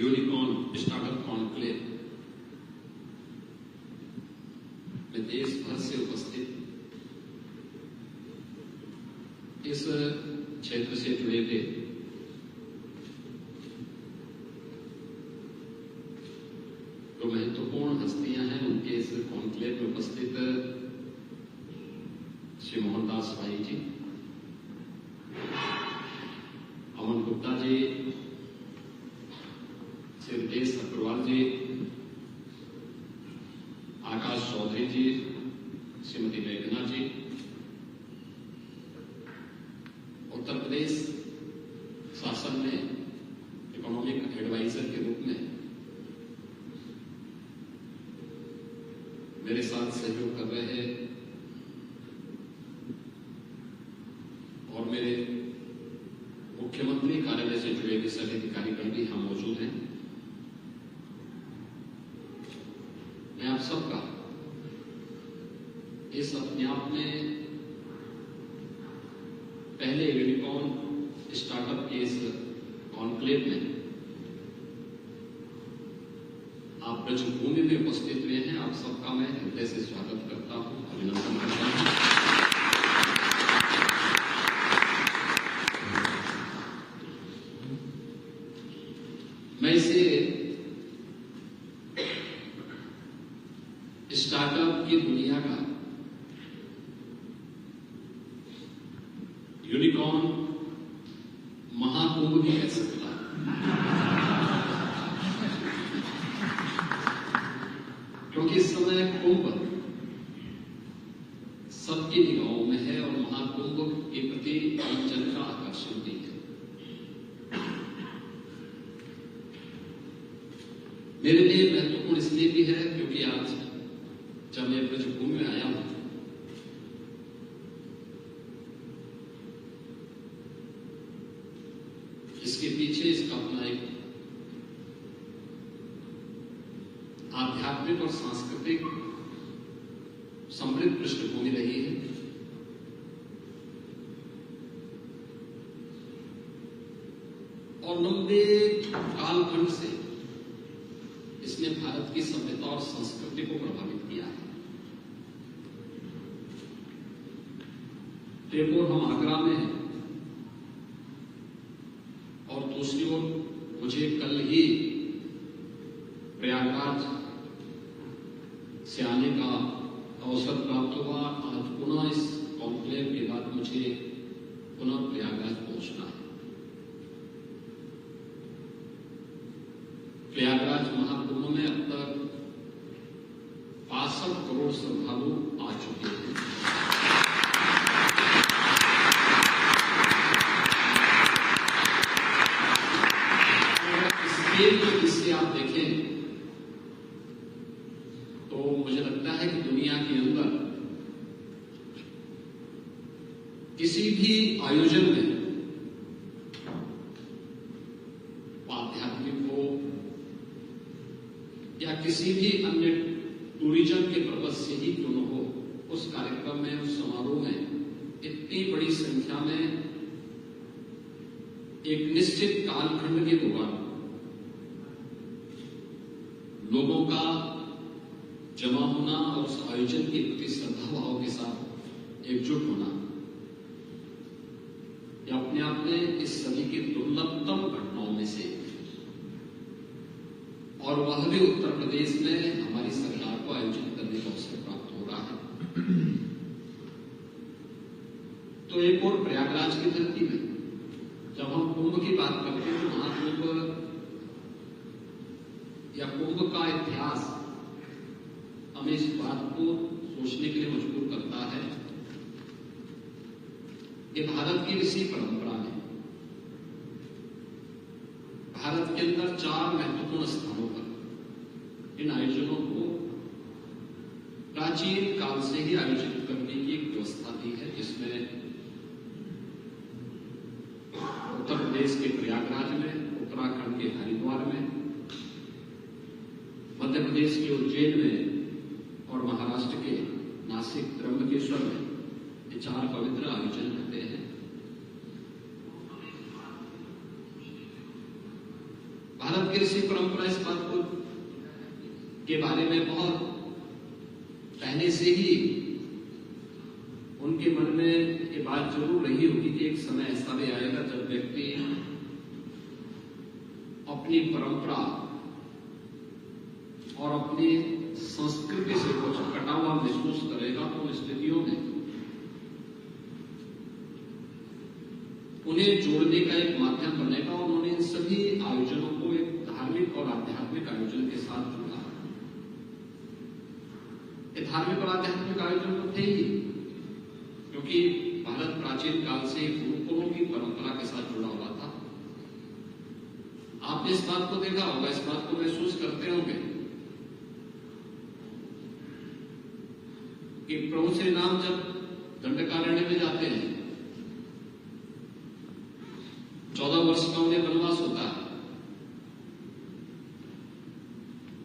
Unicorn startup conclave में देश भर से उपस्थित इस क्षेत्र से जुड़े हुए जो महत्वपूर्ण हस्तियां हैं उनके इस कॉन्क्लेव में उपस्थित श्री मोहनदास भाई जी, अमन गुप्ता जी, श्री रितेश अग्रवाल जी, आकाश चौधरी जी, श्रीमती मेघना जी, उत्तर प्रदेश शासन में इकोनॉमिक एडवाइजर के रूप में मेरे साथ सहयोग कर रहे हैं और मेरे मुख्यमंत्री कार्यालय से जुड़े हुए सभी अधिकारीगण भी यहां मौजूद हैं। मैं आप सबका इस अपने आप में पहले यूनिकॉर्न स्टार्टअप के इस कॉन्क्लेव में आप ब्रजभूमि में उपस्थित हुए हैं, आप सबका मैं हृदय से स्वागत करता हूं, अभिनंदन करता हूं। मैं इसे स्टार्टअप की दुनिया का यूनिकॉर्न महाकुंभ भी कह सकता है, क्योंकि इस समय कुंभ सबकी निगाहों में है और महाकुंभ के प्रति जन का आकर्षण भी है। मेरे लिए महत्वपूर्ण इसलिए भी है क्योंकि आज जब मैं ब्रजभूमि में आया हूं इसके पीछे इसका अपना एक आध्यात्मिक और सांस्कृतिक समृद्ध पृष्ठभूमि रही है। और लंबे कालखंड से इसने भारत की सभ्यता और संस्कृति को प्रभावित किया है। एक ओर हम आगरा में हैं और दूसरी ओर मुझे कल ही प्रयागराज से आने का अवसर प्राप्त हुआ। आज पुनः इस कॉन्क्लेव के बाद मुझे पुनः प्रयागराज पहुंचना है। प्रयागराज महाकुंभ में अब तक 65 करोड़ श्रद्धालु आ चुके हैं। इससे आप देखें तो मुझे लगता है कि दुनिया के अंदर किसी भी आयोजन में आध्यात्मिक हो या किसी भी अन्य टूरिज्म के पर्पज से ही क्यों न हो, उस कार्यक्रम में, उस समारोह में इतनी बड़ी संख्या में एक निश्चित कालखंड के दौरान लोगों का जमा होना और उस आयोजन के प्रति श्रद्धा भाव के साथ एकजुट होना, यह अपने आप में इस सदी की दुर्लभतम घटनाओं में से, और वह भी उत्तर प्रदेश में हमारी सरकार को आयोजित करने का अवसर प्राप्त हो रहा है। तो एक और प्रयागराज की धरती में जब हम कुंभ की बात करते हैं तो महाकुंभ या कुंभ का इतिहास हमें इस बात को सोचने के लिए मजबूर करता है कि भारत की ऋषि परंपरा में भारत के अंदर 4 महत्वपूर्ण स्थानों पर इन आयोजनों को प्राचीन काल से ही आयोजित करने की एक व्यवस्था दी है, जिसमें उत्तर प्रदेश के प्रयागराज में, उत्तराखंड के हरिद्वार में, मध्य प्रदेश के उज्जैन में और महाराष्ट्र के नासिक त्र्यंबकेश्वर में ये 4 पवित्र आयोजन होते हैं। भारत की ऋषि परंपरा इस बात को के बारे में बहुत पहले से ही उनके मन में ये बात जरूर रही होगी कि एक समय ऐसा भी आएगा जब व्यक्ति अपनी परंपरा और अपनी संस्कृति से कुछ कटा हुआ महसूस करेगा। तो उन स्थितियों में उन्हें जोड़ने का एक माध्यम बनेगा और उन्होंने इन सभी आयोजनों को एक धार्मिक और आध्यात्मिक आयोजन के साथ जोड़ा। ये धार्मिक और आध्यात्मिक आयोजन तो थे ही, क्योंकि भारत प्राचीन काल से गुरुकुलों की परंपरा के साथ जुड़ा हुआ था। आपने इस बात को देखा होगा, इस बात को महसूस करते होंगे कि प्रभु श्री राम जब दंडकारण्य में जाते हैं, 14 वर्ष का उन्हें वनवास होता है,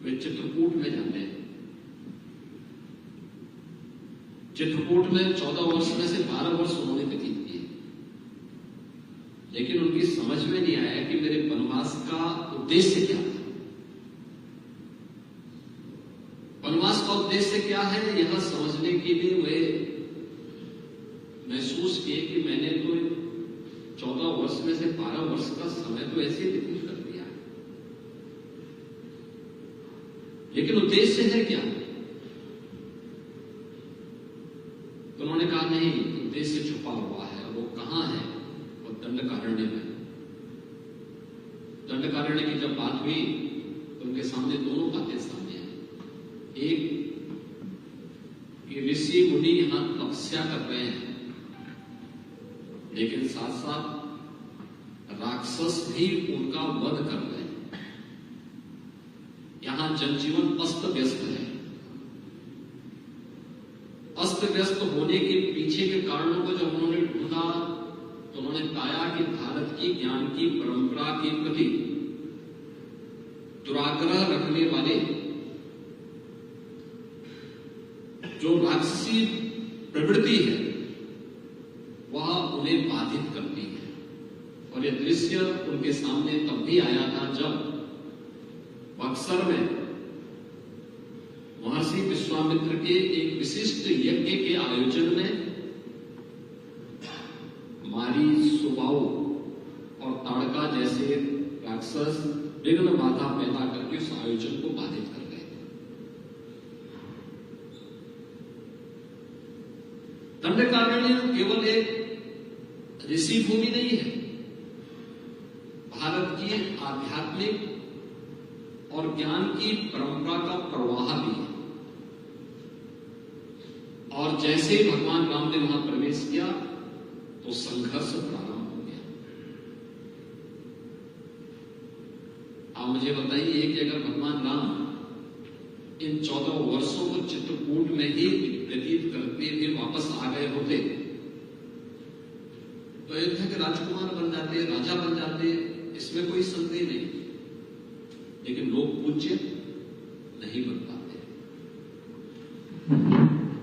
वे चित्रकूट में जाते हैं। चित्रकूट में 14 वर्ष में से 12 वर्ष उन्होंने व्यतीत किए, लेकिन उनकी समझ में नहीं आया कि मेरे वनवास का उद्देश्य क्या था। वनवास का उद्देश्य क्या है, यह समझने के लिए वे महसूस किए कि मैंने तो 14 वर्ष में से 12 वर्ष का समय तो ऐसे व्यतीत कर दिया, लेकिन उद्देश्य है क्या? तो उन्होंने कहा नहीं, उद्देश्य छुपा हुआ है। वो कहां है? वो दंडकारण्य में। दंडकारण्य की जब बात हुई तो उनके सामने दोनों बातें सामने आई। एक, कि ऋषि मुनि यहां तपस्या कर रहे हैं, लेकिन साथ साथ राक्षस भी उनका वध कर रहे हैं। यहां जनजीवन अस्त व्यस्त है। अस्त व्यस्त होने के पीछे के कारणों को जब उन्होंने ढूंढा तो उन्होंने पाया कि भारत की ज्ञान की परंपरा के प्रति दुराग्रह रखने वाले जो राक्षसी प्रवृत्ति है वह उन्हें बाधित करती है। और यह दृश्य उनके सामने तब भी आया था जब बक्सर में महर्षि विश्वामित्र के एक विशिष्ट यज्ञ के आयोजन में मारी, सुबाऊ और ताड़का जैसे राक्षस विघ्न बाधा पैदा करके उस आयोजन को बाधित कर गए थे। दंडकारण्य केवल एक ऋषि भूमि नहीं है, भारत की आध्यात्मिक और ज्ञान की परंपरा का प्रवाह भी है। और जैसे ही भगवान राम ने वहां प्रवेश किया तो संघर्ष प्रारंभ हो गया। आप मुझे बताइए कि अगर भगवान राम इन 14 वर्षों को चित्रकूट में ही व्यतीत करते हुए वापस आ गए होते तो अयोध्या के राजकुमार बन जाते, राजा बन जाते, इसमें कोई संदेह नहीं। लेकिन लोग पूज्य नहीं बन पाते।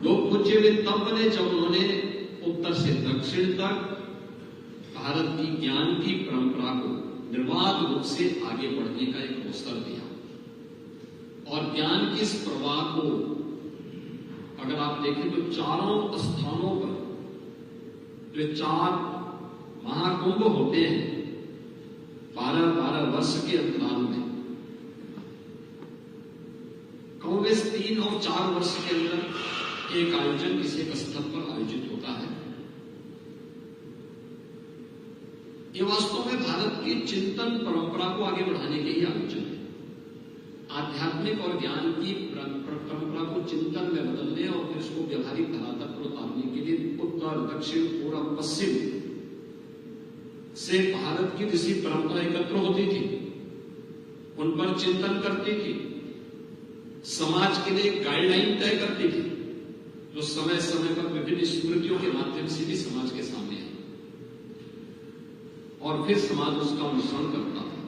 लोग पूज्य वे तब बने जब उन्होंने उत्तर से दक्षिण तक भारत की ज्ञान की परंपरा को निर्बाध रूप से आगे बढ़ने का एक अवसर दिया। और ज्ञान के इस प्रवाह को अगर आप देखें तो चारों स्थानों पर जो 4 महाकुंभ होते हैं 12-12 वर्ष के अंतराल में, कॉन्ग्रेस 3 और 4 वर्ष के अंदर एक आयोजन किसी एक स्तर पर आयोजित होता है। ये वास्तव में भारत की चिंतन परंपरा को आगे बढ़ाने के ही आयोजन है। आध्यात्मिक और ज्ञान की परंपरा को चिंतन में बदलने और फिर उसको व्यवहारिक धरातल पर उतारने के लिए उत्तर, दक्षिण, पूर्व, पश्चिम से भारत की ऋषि परंपरा एकत्र होती थी, उन पर चिंतन करती थी, समाज के लिए गाइडलाइन तय करती थी, जो समय समय पर विभिन्न स्मृतियों के माध्यम से भी समाज के सामने है और फिर समाज उसका अनुसरण करता था।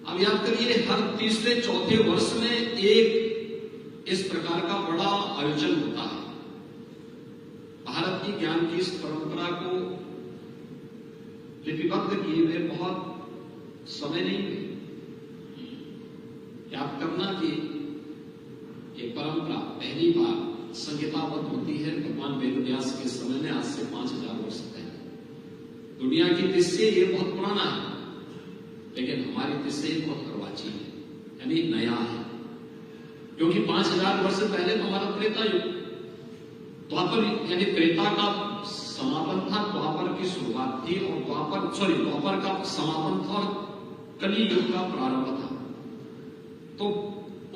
अब याद करिए, हर तीसरे चौथे वर्ष में एक इस प्रकार का बड़ा आयोजन होता है। भारत की ज्ञान की इस परंपरा को लिपिबद्ध किए हुए बहुत समय नहीं हुए। याद करना कि ये परंपरा पहली बार संहिताबद्ध होती है भगवान वेदव्यास के समय में, आज से 5000 वर्ष पहले। दुनिया की दृश्य ये बहुत पुराना है, लेकिन हमारी दृश्य बहुत अर्वाचीन है, यानी नया है। क्योंकि 5000 वर्ष पहले तो हमारा त्रेता युग, द्वापर यानी त्रेता का समापन था, द्वापर की शुरुआत थी, और द्वापर का समापन था और कली युग का प्रारंभ था। तो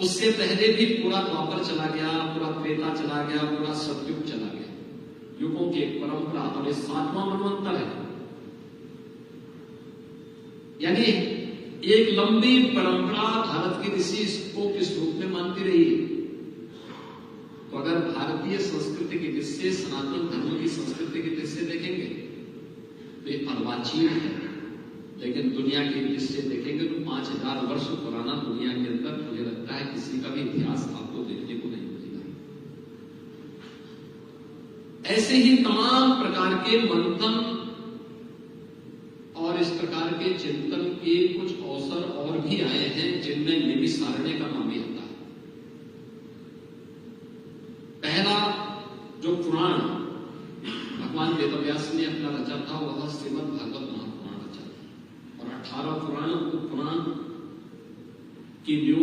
उससे पहले भी पूरा द्वापर चला गया, पूरा त्रेता चला गया, पूरा सतयुग चला गया। युगों की एक परंपरा, और ये 7वां मनवंतर है, यानी एक लंबी परंपरा भारत की ऋषि इसको किस रूप में मानती रही है। तो अगर भारतीय संस्कृति की दृष्टि, सनातन धर्म की संस्कृति की दृष्टि देखेंगे तो ये अर्वाचीन है, लेकिन दुनिया की दृष्टि देखेंगे तो 5000 वर्ष पुराना दुनिया के अंदर मुझे लगता है किसी का भी इतिहास आपको देखने को नहीं मिलेगा। ऐसे ही तमाम प्रकार के मंथन और इस प्रकार के चिंतन के कुछ अवसर और भी आए हैं, जिनमें नैमिषारण्य का नाम भी आता है। पहला जो पुराण भगवान वेदव्यास ने अपना रचा था वह श्रीमद् भागवत महापुराण रचा था, और 18 पुराण की न्यू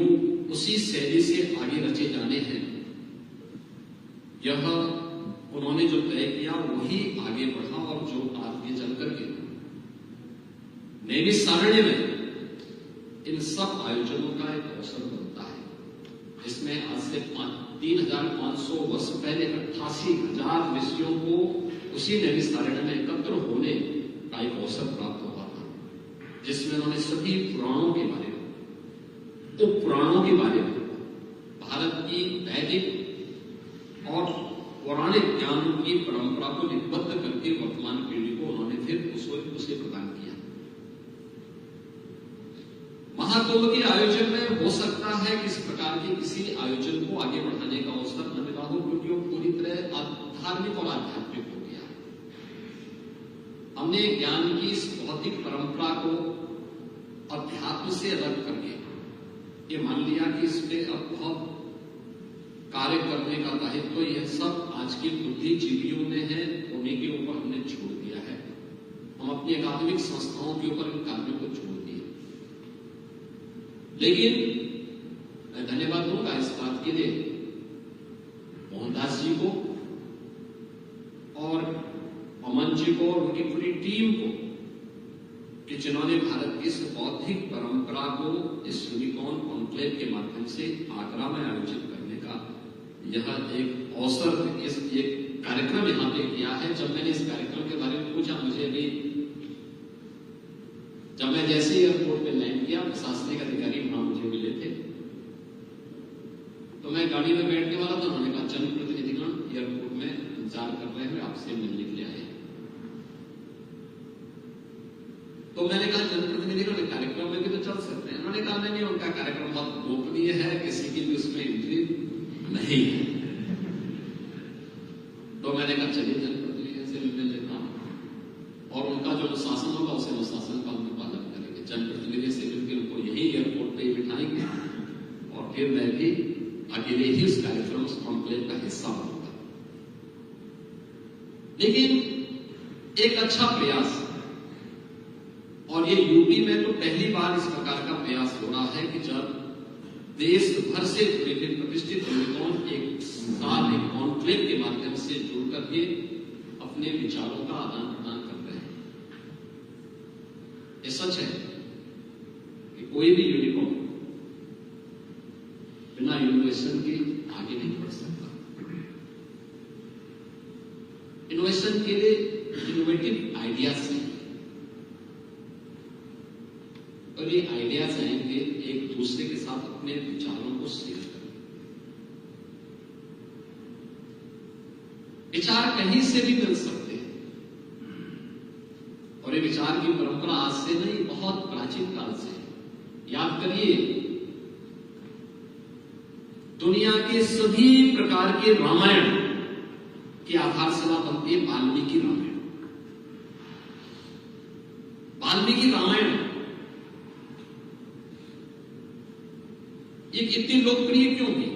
उसी शैली से आगे रचे जाने हैं। यह उन्होंने जो तय किया वही आगे बढ़ा, और जो आगे चल करके नैमिषारण्य में इन सब आयोजनों का एक अवसर बनता है। इसमें आज से 3500 वर्ष पहले 88,000 ऋषियों को उसी नैमिषारण्य में एकत्र होने का एक अवसर प्राप्त हुआ था, जिसमें उन्होंने सभी पुराणों के बारे में, उपपुराणों के बारे में, भारत की वैदिक और पौराणिक ज्ञान की परंपरा को लिपिबद्ध करके वर्तमान पीढ़ी को उन्होंने फिर उसे प्रदान किया। महाकुंभ के आयोजन में हो सकता है कि इस प्रकार के किसी आयोजन को आगे बढ़ाने का अवसर न मिला हो, क्योंकि वो पूरी तरह धार्मिक और आध्यात्मिक हो गया। हमने ज्ञान की इस भौतिक परंपरा को अध्यात्म से अलग करके ये मान लिया कि इसमें अब बहुत कार्य करने का दायित्व तो यह सब आज के बुद्धिजीवियों में है, उन्हीं के ऊपर हमने छोड़ दिया है। हम अपनी अकादमिक संस्थाओं के ऊपर इन कार्यों को छोड़ दिए। लेकिन मैं धन्यवाद दूंगा इस बात के लिए मोहनदास जी को और अमन जी को और उनकी पूरी टीम को, कि जिन्होंने भारत की इस बौद्धिक परंपरा को इस यूनिकॉर्न कॉन्क्लेव के माध्यम से आगरा में आयोजित करने का यह एक अवसर, इस एक कार्यक्रम यहां पे किया है। जब मैंने इस कार्यक्रम के बारे में पूछा, मुझे अभी जब मैं जैसे ही एयरपोर्ट पे लैंड किया, प्रशासनिक अधिकारी वहां मुझे मिले थे, तो मैं गाड़ी में बैठने वाला था। उन्होंने कहा जनप्रतिनिधिगण एयरपोर्ट में इंतजार कर रहे हैं, आपसे मिलने के लिए आए। तो मैंने कहा जनप्रतिनिधिगण कार्यक्रम में भी तो चल सकते हैं। उन्होंने कहा नहीं, उनका कार्यक्रम बहुत गोपनीय है, किसी की भी उसमें एंट्री नहीं है। तो मैंने कहा चलिए जनप्रतिनिधि से मिल लेता हूं, और उनका जो अनुशासन होगा उसे अनुशासन का उनका पालन करेंगे। जनप्रतिनिधि से मिलकर उनको यही एयरपोर्ट पे ही बिठाएंगे, और फिर मैं भी अकेले ही उस कार्यक्रम, उस कॉन्क्लेव का हिस्सा बनूंगा। लेकिन एक अच्छा प्रयास, और ये यूपी में तो पहली बार इस प्रकार का प्रयास हो रहा है कि जब देश भर से जुड़े हुए प्रतिष्ठित यूनिकॉर्न एक साथ एक कॉन्क्लेव के माध्यम से जुड़ करके अपने विचारों का आदान प्रदान कर रहे हैं। ये सच है कि कोई भी यूनिकॉर्न बिना इनोवेशन के आगे नहीं बढ़ सकता। इनोवेशन के लिए इनोवेटिव आइडियाज चाहिए, और ये आइडियाज आएंगे एक दूसरे के साथ अपने विचारों को शेयर करें। विचार कहीं से भी मिल सकते हैं, और ये विचार की परंपरा आज से नहीं, बहुत प्राचीन काल से। याद करिए, दुनिया के सभी प्रकार के रामायण की आधारशिला बनती है वाल्मीकि रामायण। वाल्मीकि रामायण ये इतनी लोकप्रिय क्यों हुई?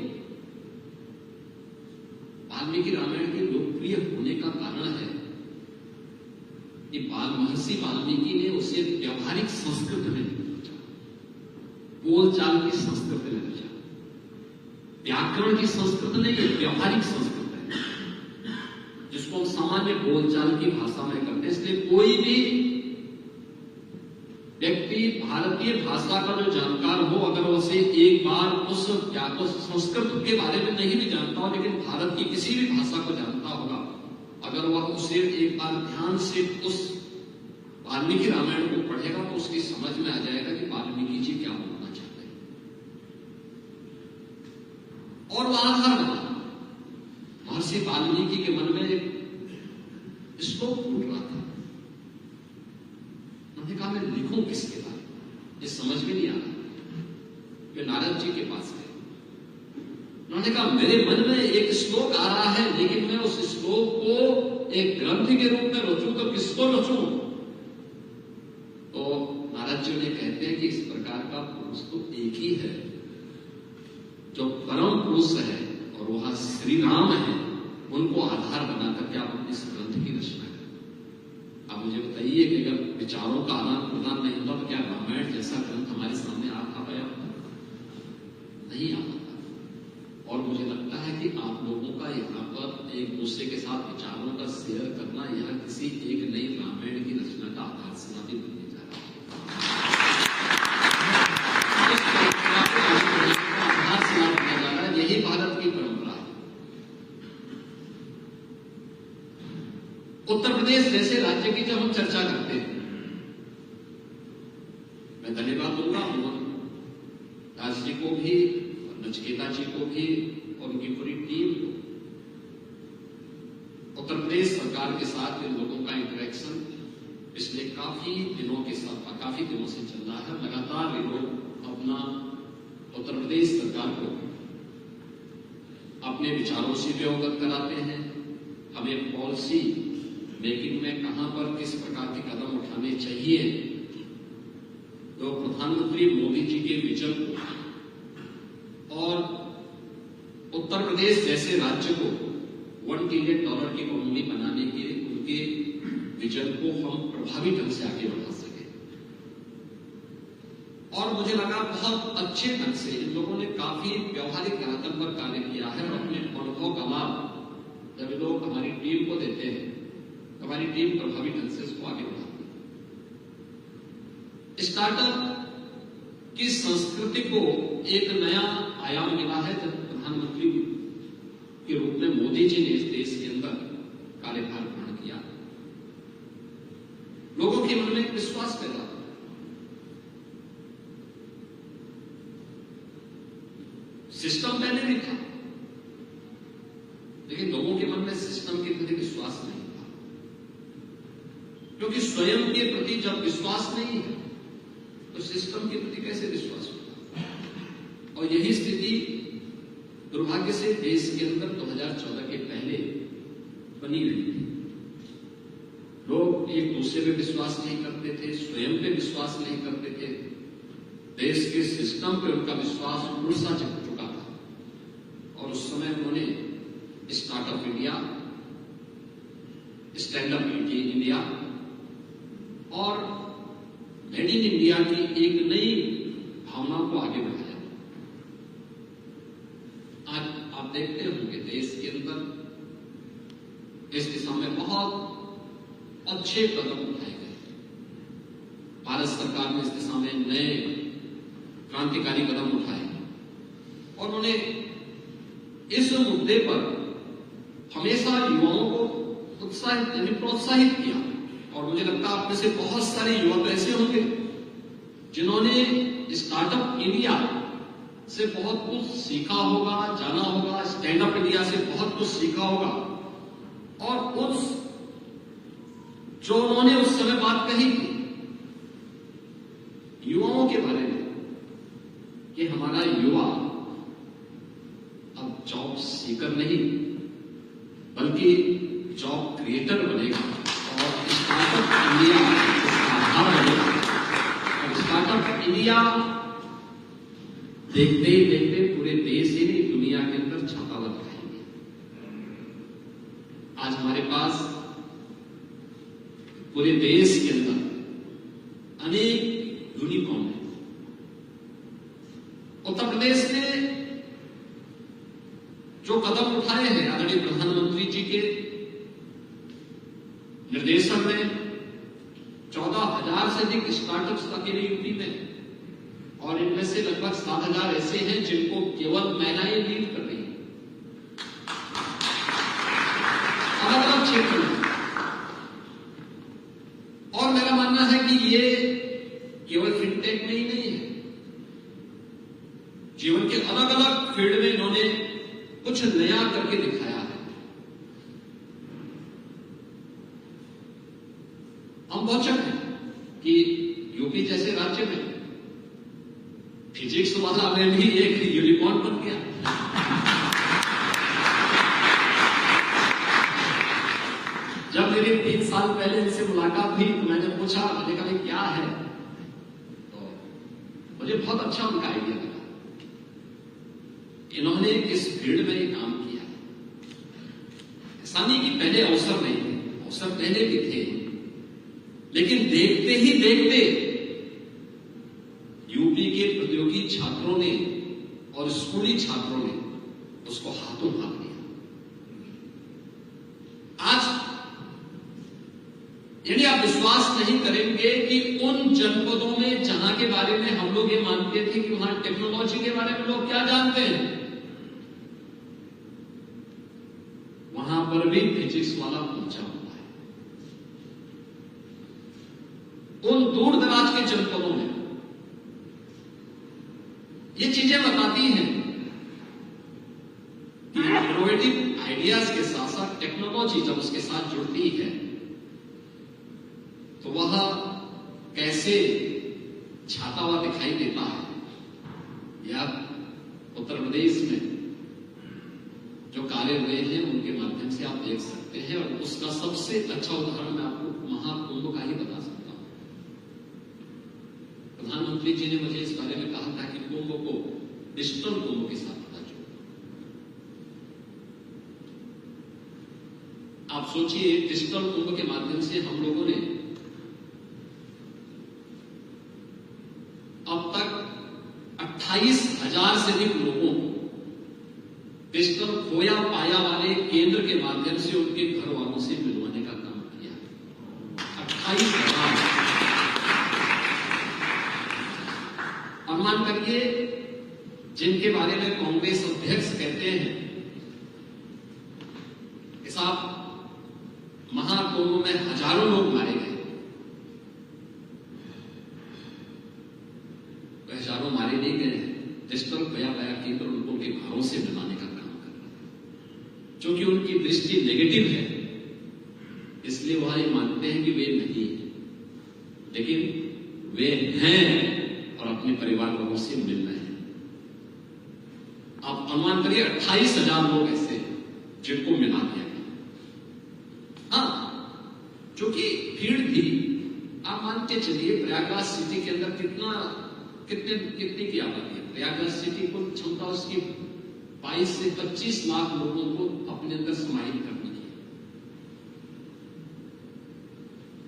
वाल्मीकि रामायण के लोकप्रिय होने का कारण है कि महर्षि वाल्मीकि ने उसे व्यवहारिक संस्कृत में लिखा, बोलचाल की संस्कृत में लिखा, व्याकरण की संस्कृत नहीं, व्यवहारिक संस्कृत है जिसको हम सामान्य बोलचाल की भाषा में करते हैं। इसलिए कोई भी व्यक्ति भारतीय भाषा का जो जानकार हो, अगर उसे एक बार उस संस्कृत के बारे में नहीं भी जानता हो, लेकिन भारत की किसी भी भाषा को जानता होगा, अगर वह उसे एक बार ध्यान से उस वाल्मीकि रामायण को पढ़ेगा तो उसकी समझ में आ जाएगा कि वाल्मीकि जी क्या बोलना चाहते हैं। और वह आधार बना, महर्षि वाल्मीकि के मन में एक श्लोक फूट रहा था। उन्होंने कहा मैं लिखूं किसके बारे में, ये समझ में नहीं आ रहा। वे नारद जी के पास गए, उन्होंने कहा मेरे मन में एक श्लोक आ रहा है, लेकिन मैं उस श्लोक को एक ग्रंथ के रूप में रचूं तो किसको रचूं? तो नारद जी ने कहते हैं कि इस प्रकार का पुरुष तो एक ही है जो परम पुरुष है और वह श्री राम है, उनको आधार बना करके आप इस ग्रंथ की रचना करें। आप मुझे बताइए कि अगर विचारों का आदान प्रदान नहीं होता तो क्या रामायण जैसा ग्रंथ हमारे सामने आ पाया होता? नहीं आ पाता। और मुझे लगता है कि आप लोगों का यहाँ पर एक दूसरे के साथ विचारों का शेयर करना यहाँ किसी एक नई रामायण की रचना का आधारशिला भी बनने जा रहा है। यही भारत की परंपरा है। उत्तर प्रदेश जैसे राज्य की जब हम चर्चा करते हैं, मैं धन्यवाद दूंगा मोहन दास जी को भी, नचिकेता जी को भी और उनकी पूरी टीम को। उत्तर प्रदेश सरकार के साथ इन लोगों का इंटरेक्शन पिछले काफी दिनों से चल रहा है। लगातार ये लोग अपना उत्तर प्रदेश सरकार को अपने विचारों से भी अवगत कराते हैं, हमें पॉलिसी मेकिंग में कहां पर किस प्रकार के कदम उठाने चाहिए, तो प्रधानमंत्री मोदी जी के विजन को और उत्तर प्रदेश जैसे राज्य को $1 ट्रिलियन की इकोनॉमी बनाने के उनके विजन को हम प्रभावी ढंग से आगे बढ़ा सके। और मुझे लगा बहुत अच्छे ढंग से इन लोगों ने काफी व्यवहारिक धरातल पर कार्य किया है और अपने अनुभव का लाभ जब लोग हमारी टीम को देते हैं, हमारी टीम प्रभावी ढंग से इसको आगे बढ़ाती है। स्टार्टअप की संस्कृति को एक नया आयाम मिला है जब प्रधानमंत्री के रूप में मोदी जी ने इस देश के अंदर कार्यभार ग्रहण किया। लोगों के मन में एक विश्वास पैदा हुआ। सिस्टम पहले भी था, लेकिन लोगों के मन में सिस्टम के प्रति विश्वास नहीं था, क्योंकि स्वयं के प्रति जब विश्वास नहीं है तो सिस्टम के प्रति कैसे विश्वास होगा। और यही स्थिति दुर्भाग्य से देश के अंदर 2014 के पहले बनी रही थी। लोग एक दूसरे पे विश्वास नहीं करते थे, स्वयं पे विश्वास नहीं करते थे, देश के सिस्टम पे उनका विश्वास मूर्छा चुका था। और उस समय उन्होंने startup India, stand up India और मेड इन इंडिया की एक नई भावना को आगे बढ़ाया। आज आप देखते होंगे देश के अंदर इस दिशा में बहुत अच्छे कदम उठाए गए। भारत सरकार ने इस दिशा में नए क्रांतिकारी कदम उठाए और उन्होंने इस मुद्दे पर हमेशा युवाओं को प्रोत्साहित किया। और मुझे लगता है आप में से बहुत सारे युवा तो ऐसे होंगे जिन्होंने स्टार्टअप इंडिया से बहुत कुछ सीखा होगा, जाना होगा, स्टैंड अप इंडिया से बहुत कुछ सीखा होगा। और उस जो उन्होंने उस समय बात कही थी युवाओं के बारे में कि हमारा युवा अब जॉब सीकर नहीं बल्कि जॉब क्रिएटर बनेगा और स्टार्टअप इंडिया आधार बनेगा। और स्टार्टअप इंडिया देखते ही देखते हुआ दिखाई दिया। आज हमारे पास पूरे देश के अंदर अनेक यूनिकॉर्न है। उत्तर प्रदेश ने जो कदम उठाए हैं आदरणीय प्रधानमंत्री जी के निर्देशन में 14,000 से अधिक स्टार्टअप्स अकेले यूपी में, और इनमें से लगभग 7,000 ऐसे हैं जिनको केवल महिलाएं लीड कर रही हैं अलग अलग क्षेत्र में। और मेरा मानना है कि ये केवल फिनटेक में ही नहीं है, जीवन के अलग अलग फील्ड में इन्होंने कुछ नया करके दिखाया है। हम बहुत चक हैं कि यूपी जैसे राज्य में फिजिक्स वाला में भी एक यूनिकॉर्न बन गया। जब मेरी 3 साल पहले इनसे मुलाकात हुई तो मैंने पूछा, मैंने कहा भाई क्या है, तो मुझे बहुत अच्छा उनका आइडिया लगा। इन्होंने किस फील्ड में ये काम किया, ऐसा नहीं कि पहले अवसर नहीं थे, अवसर पहले भी थे, लेकिन देखते ही देखते यूपी के प्रतियोगी छात्रों ने और स्कूली छात्रों ने उसको हाथों हाथ लिया। आज यदि आप विश्वास नहीं करेंगे कि उन जनपदों में जहां के बारे में हम लोग ये मानते थे कि वहां टेक्नोलॉजी के बारे में लोग क्या जानते हैं, वहां पर भी फिजिक्स वाला पहुंचा हुआ है। उन दूर दराज के जनपदों में ये चीजें बताती हैं कि इनोवेटिव आइडियाज के साथ साथ टेक्नोलॉजी जब उसके साथ जुड़ती है तो वह कैसे छाता हुआ दिखाई देता है। या उत्तर प्रदेश में जो कार्य हुए हैं उनके माध्यम से आप देख सकते हैं, और उसका सबसे अच्छा उदाहरण मैं आपको महाकुंभ का ही बता सकता हूं। प्रधानमंत्री जी ने मुझे इस बारे में कहा था कि कुंभ को डिजिटल कुंभ के साथ पता जोड़ो। आप सोचिए, डिजिटल कुंभ के माध्यम से हम लोगों ने अब तक 28,000 से अधिक लोगों को डिजिटल खोया पाया वाले केंद्र के माध्यम से उनके घर वालों से मिलवाने का काम किया। 28,000। अनुमान करिए, जिनके बारे में कांग्रेस अध्यक्ष कहते हैं कि साहब महाकुंभ में हजारों लोग मारे गए, हजारों मारे नहीं गए, डिजिटल खोया पाया केंद्र उनको उनके घरों से मिलाने का काम कर रहा है। क्योंकि उनकी दृष्टि नेगेटिव है, इसलिए वह ये मानते हैं कि वे नहीं है, लेकिन वे हैं और अपने परिवार लोगों से मिल रहे हैं। आप अनुमान करिए 28,000 लोग ऐसे जिनको मिला दिया गया। हाँ, क्योंकि भीड़ थी। आप मान के चलिए, प्रयागराज सिटी के अंदर कितनी की आबादी है? प्रयागराज सिटी को क्षमता उसकी 22 से 25 लाख लोगों को अपने अंदर समाहित करने की।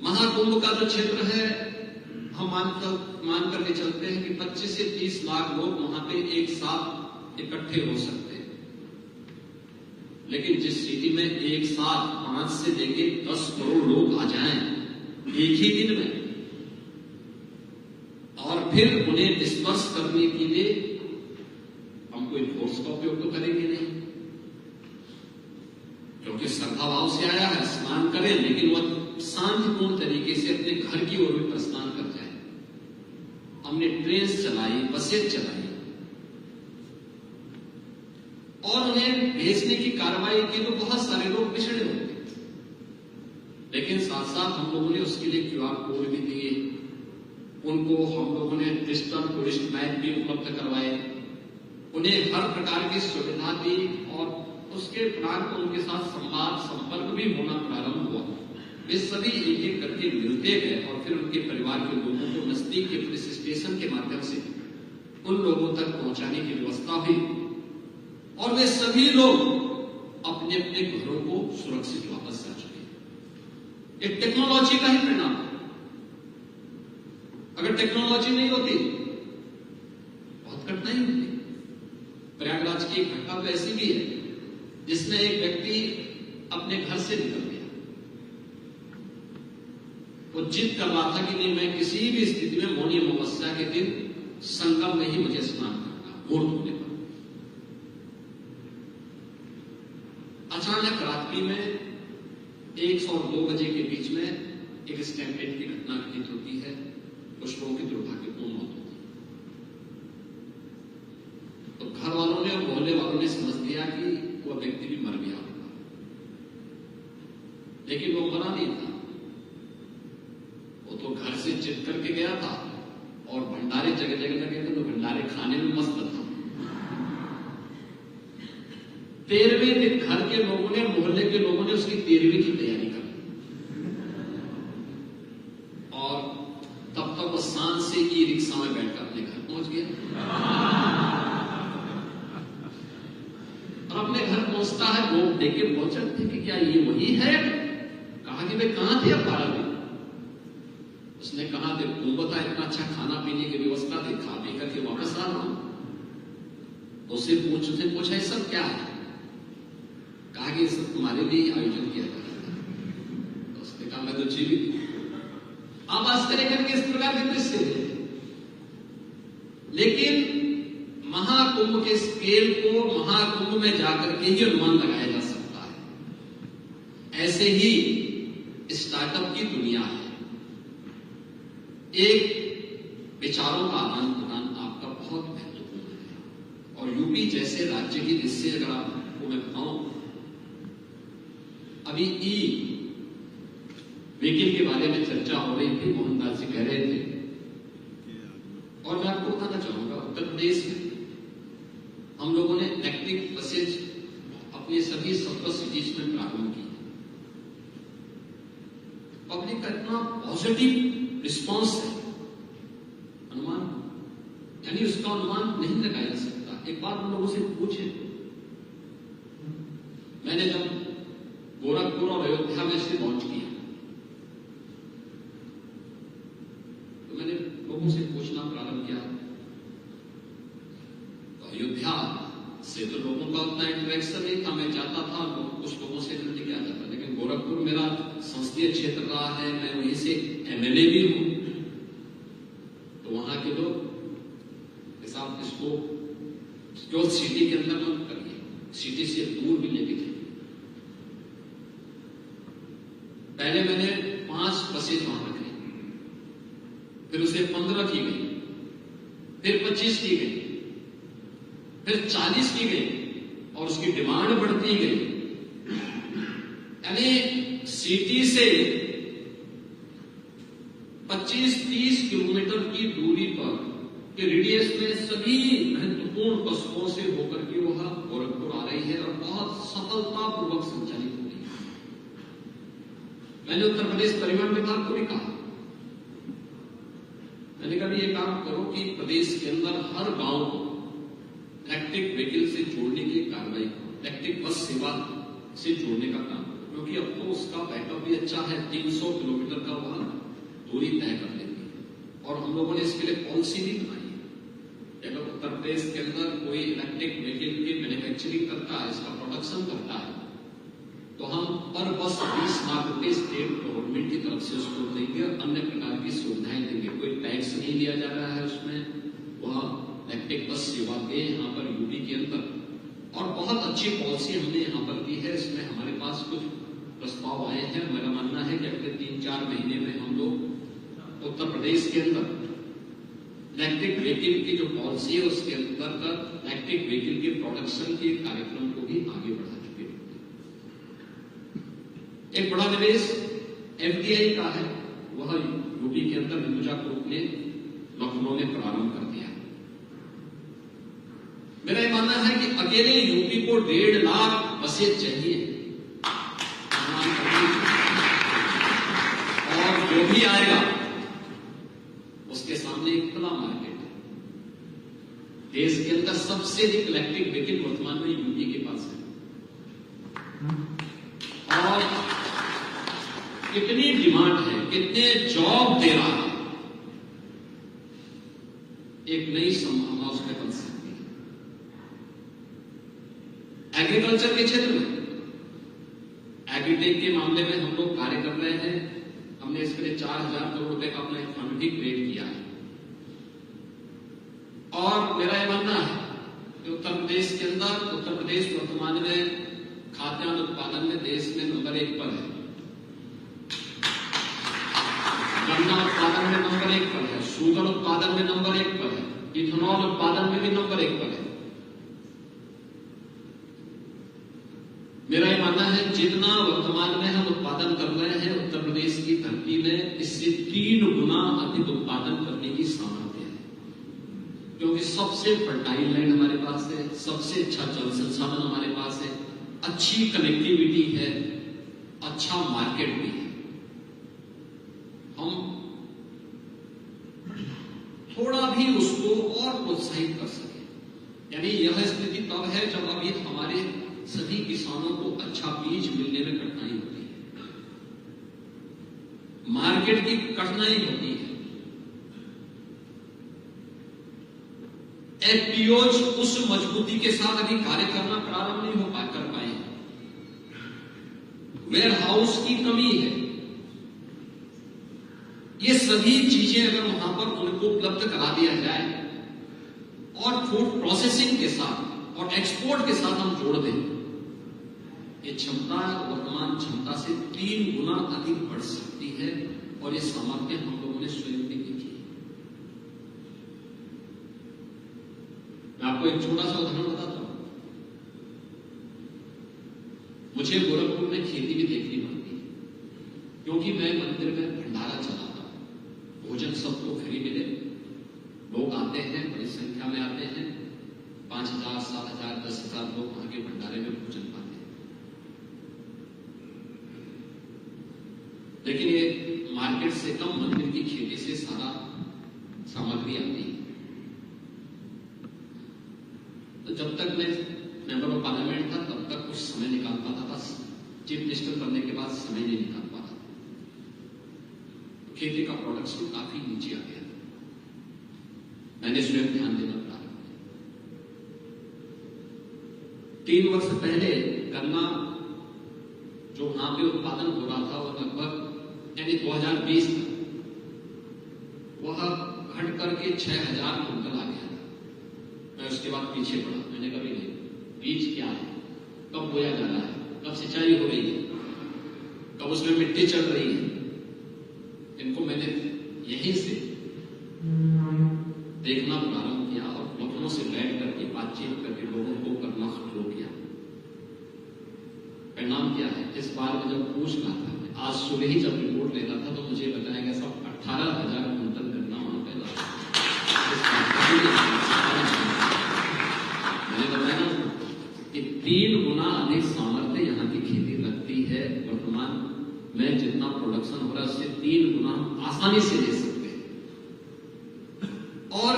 महाकुंभ का जो क्षेत्र है, हम मान करके चलते हैं कि 25 से 30 लाख लोग वहां पे एक साथ इकट्ठे हो सकते हैं। लेकिन जिस सिटी में एक साथ 5 से लेके 10 करोड़ लोग आ जाएं एक ही दिन में, और फिर उन्हें डिस्पर्स करने के लिए हम कोई फोर्स का उपयोग तो करेंगे नहीं, क्योंकि श्रद्धा भाव से आया है, स्नान करें, लेकिन वह शांतिपूर्ण तरीके से अपने घर की ओर भी प्रस्थान कर जाए। हमने ट्रेन चलाई, बसें चलाई और उन्हें भेजने की कार्रवाई की तो बहुत सारे लोग पिछड़े होंगे, लेकिन साथ साथ हम लोगों ने उसके लिए QR कोड भी दिए, उनको हम लोगों ने डिजिटल टूरिस्ट मैप भी उपलब्ध करवाए, उन्हें हर प्रकार की सुविधा दी, और उसके उपरांत उनके साथ संपर्क भी होना प्रारंभ हुआ। वे सभी एक एक करके मिलते गए और फिर उनके परिवार के लोगों को नजदीक के पुलिस स्टेशन के माध्यम से उन लोगों तक पहुंचाने की व्यवस्था हुई। और वे सभी लोग अपने अपने घरों को सुरक्षित वापस जा चुके हैं। ये टेक्नोलॉजी का ही परिणाम है। अगर टेक्नोलॉजी नहीं होती बहुत कठिनाई होती। प्रयागराज की एक घटना तो ऐसी भी है जिसमें एक व्यक्ति अपने घर से निकल गया। वो जिद कर रहा था कि नहीं, मैं किसी भी स्थिति में मौनी अमावस्या के दिन संगम में ही मुझे स्नान करना, मुहूर्त होने पर। अचानक रात्रि में 1 और 2 बजे के बीच में एक स्टैम्पेड की घटना घटित होती है। कुछ लोगों की दुर्भाग्यपूर्ण मौत होती है। तो घर वालों ने और मोहल्ले वालों ने समझ लिया कि वह व्यक्ति भी मर गया होगा, लेकिन वो मरा नहीं था। वो तो घर से जिद करके गया था और भंडारे जगह जगह लगे थे, तो भंडारे खाने में मस्त था। 13वें दिन घर के लोगों ने, मोहल्ले के लोगों ने उसकी 13वीं की तैयारी कर ली और तब तक वो सांझ से ई रिक्शा में बैठकर अपने घर पहुंच गया। और अपने घर पहुंचता है, लोग देख के पहुंचते थे कि क्या ये वही है। कहा कि वे कहां थे अब 12 दिन। उसने कहा कि तुम बता, इतना अच्छा खाना पीने की व्यवस्था थी, खा पी करके वापस आ रहा हूं। उससे पूछा ये सब क्या है। कहा कि सब तुम्हारे लिए आयोजन किया जा रहा है। तो उसने कहा मैं तो जीवित हूं। आप आश्चर्य करके इस प्रकार के दृश्य थे, लेकिन महाकुंभ के स्केल को महाकुंभ में जाकर के ही अनुमान लगाया जा सकता है। ऐसे ही स्टार्टअप की दुनिया है। एक विचारों का आदान प्रदान आपका बहुत महत्वपूर्ण है। और यूपी जैसे राज्य की दृष्टि अगर आपको मैं बताऊं, अभी ई व्हीकल के बारे में चर्चा हो रही थी, मोहनदास जी कह रहे थे, और मैं आपको बताना चाहूंगा उत्तर प्रदेश में हम लोगों ने इलेक्ट्रिक बसेज अपने सभी 17 सिटीज में प्रारंभ की। पब्लिक का इतना पॉजिटिव रिस्पॉन्स है, अनुमान यानी उसका अनुमान नहीं लगाया जा सकता। एक बात हम लोगों से पूछे, मैंने जब गोरखपुर और अयोध्या में से लॉन्च किया तो मैंने लोगों से पूछना प्रारंभ किया। तो अयोध्या से तो लोगों का उतना इंटरेक्शन नहीं था, मैं जाता था कुछ लोगों से नजदीक आ जाता, लेकिन गोरखपुर मेरा संसदीय क्षेत्र रहा है, मैं वहीं से एमएलए भी हूं। तो वहां के लोग साहब इसको जो सिटी के अंदर मत करिए, सिटी से दूर भी लेके जाइए। पहले मैंने 5 बसेज वहां रखी, फिर उसे 15 की गई, फिर 25 की गई, फिर 40 की गई और उसकी डिमांड बढ़ती गई। यानी सिटी से 25-30 किलोमीटर की दूरी पर के रेडियस में सभी महत्वपूर्ण कस्बों से होकर के वह गोरखपुर आ रही है और बहुत सफलतापूर्वक संचालित हो रही है। मैंने उत्तर प्रदेश परिवहन विभाग को भी कहा, मैंने कहा ये काम करो कि प्रदेश के अंदर हर गांव को इलेक्ट्रिक व्हीकल से जोड़ने की कार्रवाई करो, इलेक्ट्रिक बस सेवा से जोड़ने का काम, क्योंकि अब तो उसका बैकअप भी अच्छा है। 300 किलोमीटर का वह दूरी तय कर लेती है। और हम लोगों ने इसके लिए पॉलिसी भी बनाई है। अगर उत्तर प्रदेश के अंदर कोई इलेक्ट्रिक व्हीकल की मैन्युफैक्चरिंग करता है, इसका प्रोडक्शन करता है, तो हम पर बस 20 लाख रुपए स्टेट गवर्नमेंट की तरफ से उसको देंगे और अन्य प्रकार की सुविधाएं देंगे। कोई टैक्स नहीं लिया जा रहा है उसमें, वह इलेक्ट्रिक बस सेवा दे यहाँ पर यूपी के अंदर। और बहुत अच्छी पॉलिसी हमने यहाँ पर दी है। इसमें हमारे पास कुछ प्रस्ताव आए हैं। मेरा मानना है कि अगले 3-4 महीने में हम लोग उत्तर प्रदेश के अंदर इलेक्ट्रिक व्हीकल की जो पॉलिसी है उसके अंतर्गत इलेक्ट्रिक व्हीकल के प्रोडक्शन के कार्यक्रम को भी आगे बढ़ा चुके हैं। एक बड़ा निवेश एफडीआई का है, वह यूपी के अंदर हिंदुजा ग्रुप ने लखनऊ में प्रारंभ कर दिया। मेरा यह मानना है कि अकेले यूपी को 1.5 लाख बसें चाहिए और जो भी आएगा उसके सामने एक खुला मार्केट है। देश के अंदर सबसे अधिक इलेक्ट्रिक व्हीकल वर्तमान में यूपी के पास है। और कितनी डिमांड है, कितने जॉब दे रहा है, एक नई संभावना उसमें बन सकती है। एग्रीकल्चर के क्षेत्र में, एग्रीटेक के मामले में हम लोग कार्य कर रहे हैं। हमने इसके लिए 4,000 करोड़ रुपए का अपना एक फंड भी क्रिएट किया है। और मेरा यह मानना है कि उत्तर प्रदेश के अंदर, उत्तर प्रदेश वर्तमान में खाद्यान्न उत्पादन में देश में नंबर 1 पर है, गन्ना उत्पादन में नंबर 1 पर है, शुगर उत्पादन में नंबर 1 पर है, इथेनॉल उत्पादन में भी नंबर 1 पर है। मेरा यह मानना है जितना वर्तमान में हम उत्पादन कर रहे हैं उत्तर प्रदेश की धरती में, इससे 3 गुना अधिक उत्पादन करने की सामर्थ्य है, क्योंकि सबसे फर्टाइल लैंड हमारे पास है, सबसे अच्छा जल संसाधन हमारे पास है, अच्छी कनेक्टिविटी है, अच्छा मार्केट भी है। हम थोड़ा भी उसको और प्रोत्साहित कर सके। यानी यह स्थिति तब है जब अभी हमारे सभी किसानों को अच्छा बीज मिलने में कठिनाई होती है, मार्केट की कठिनाई होती है, एफपीओज उस मजबूती के साथ अभी कार्य करना प्रारंभ नहीं कर पाए, वेयर हाउस की कमी है। ये सभी चीजें अगर वहां पर उनको उपलब्ध करा दिया जाए और फूड प्रोसेसिंग के साथ और एक्सपोर्ट के साथ हम जोड़ दें, ये क्षमता वर्तमान क्षमता से 3 गुना अधिक बढ़ सकती है। और ये सामर्थ्य हम लोगों ने स्वयं भी देखी। मैं आपको एक छोटा सा उदाहरण बताता हूं। मुझे गोरखपुर में खेती भी देखनी पड़ती है, क्योंकि मैं मंदिर में भंडारा चलाता हूं। भोजन सबको फ्री मिले, लोग आते हैं, बड़ी संख्या में आते हैं, 5,000, 7,000, 10,000 लोग वहां के भंडारे में भोजन पाते हैं। लेकिन ये मार्केट से कम मंदिर की खेती से सारा सामग्री आती है। तो जब तक मैं मेंबर ऑफ पार्लियामेंट था तब तक कुछ समय निकाल पाता था, चीफ मिनिस्टर बनने के बाद समय नहीं निकाल पाता। तो खेती का प्रोडक्शन काफी नीचे आ गया। मैंने स्वयं ध्यान देना प्रारंभ किया। 3 वर्ष पहले गन्ना जो वहां पे उत्पादन हो रहा था वो लगभग यानी 2020 तक वह घट करके 6,000 क्विंटल आ गया था। मैं उसके बाद पीछे पड़ा। मैंने कभी नहीं, बीज क्या है, कब बोया जाना है, कब सिंचाई हो रही है, कब उसमें मिट्टी चल रही है, इनको मैंने यहीं से देखना प्रारंभ किया और लोगों से बैठ करके बातचीत करके लोगों को करना शुरू किया। परिणाम क्या है? इस बार में जब पूछ रहा था, आज सुबह ही जब रिपोर्ट ले रहा था तो मुझे बताया गया सब 18,000 क्विंटल गन्ना वहां पे लगा। मैंने बताया ना कि 3 गुना अधिक सामर्थ्य यहाँ की खेती रखती है। वर्तमान में जितना प्रोडक्शन हो रहा है उससे 3 गुना आसानी से ले सकते हैं। और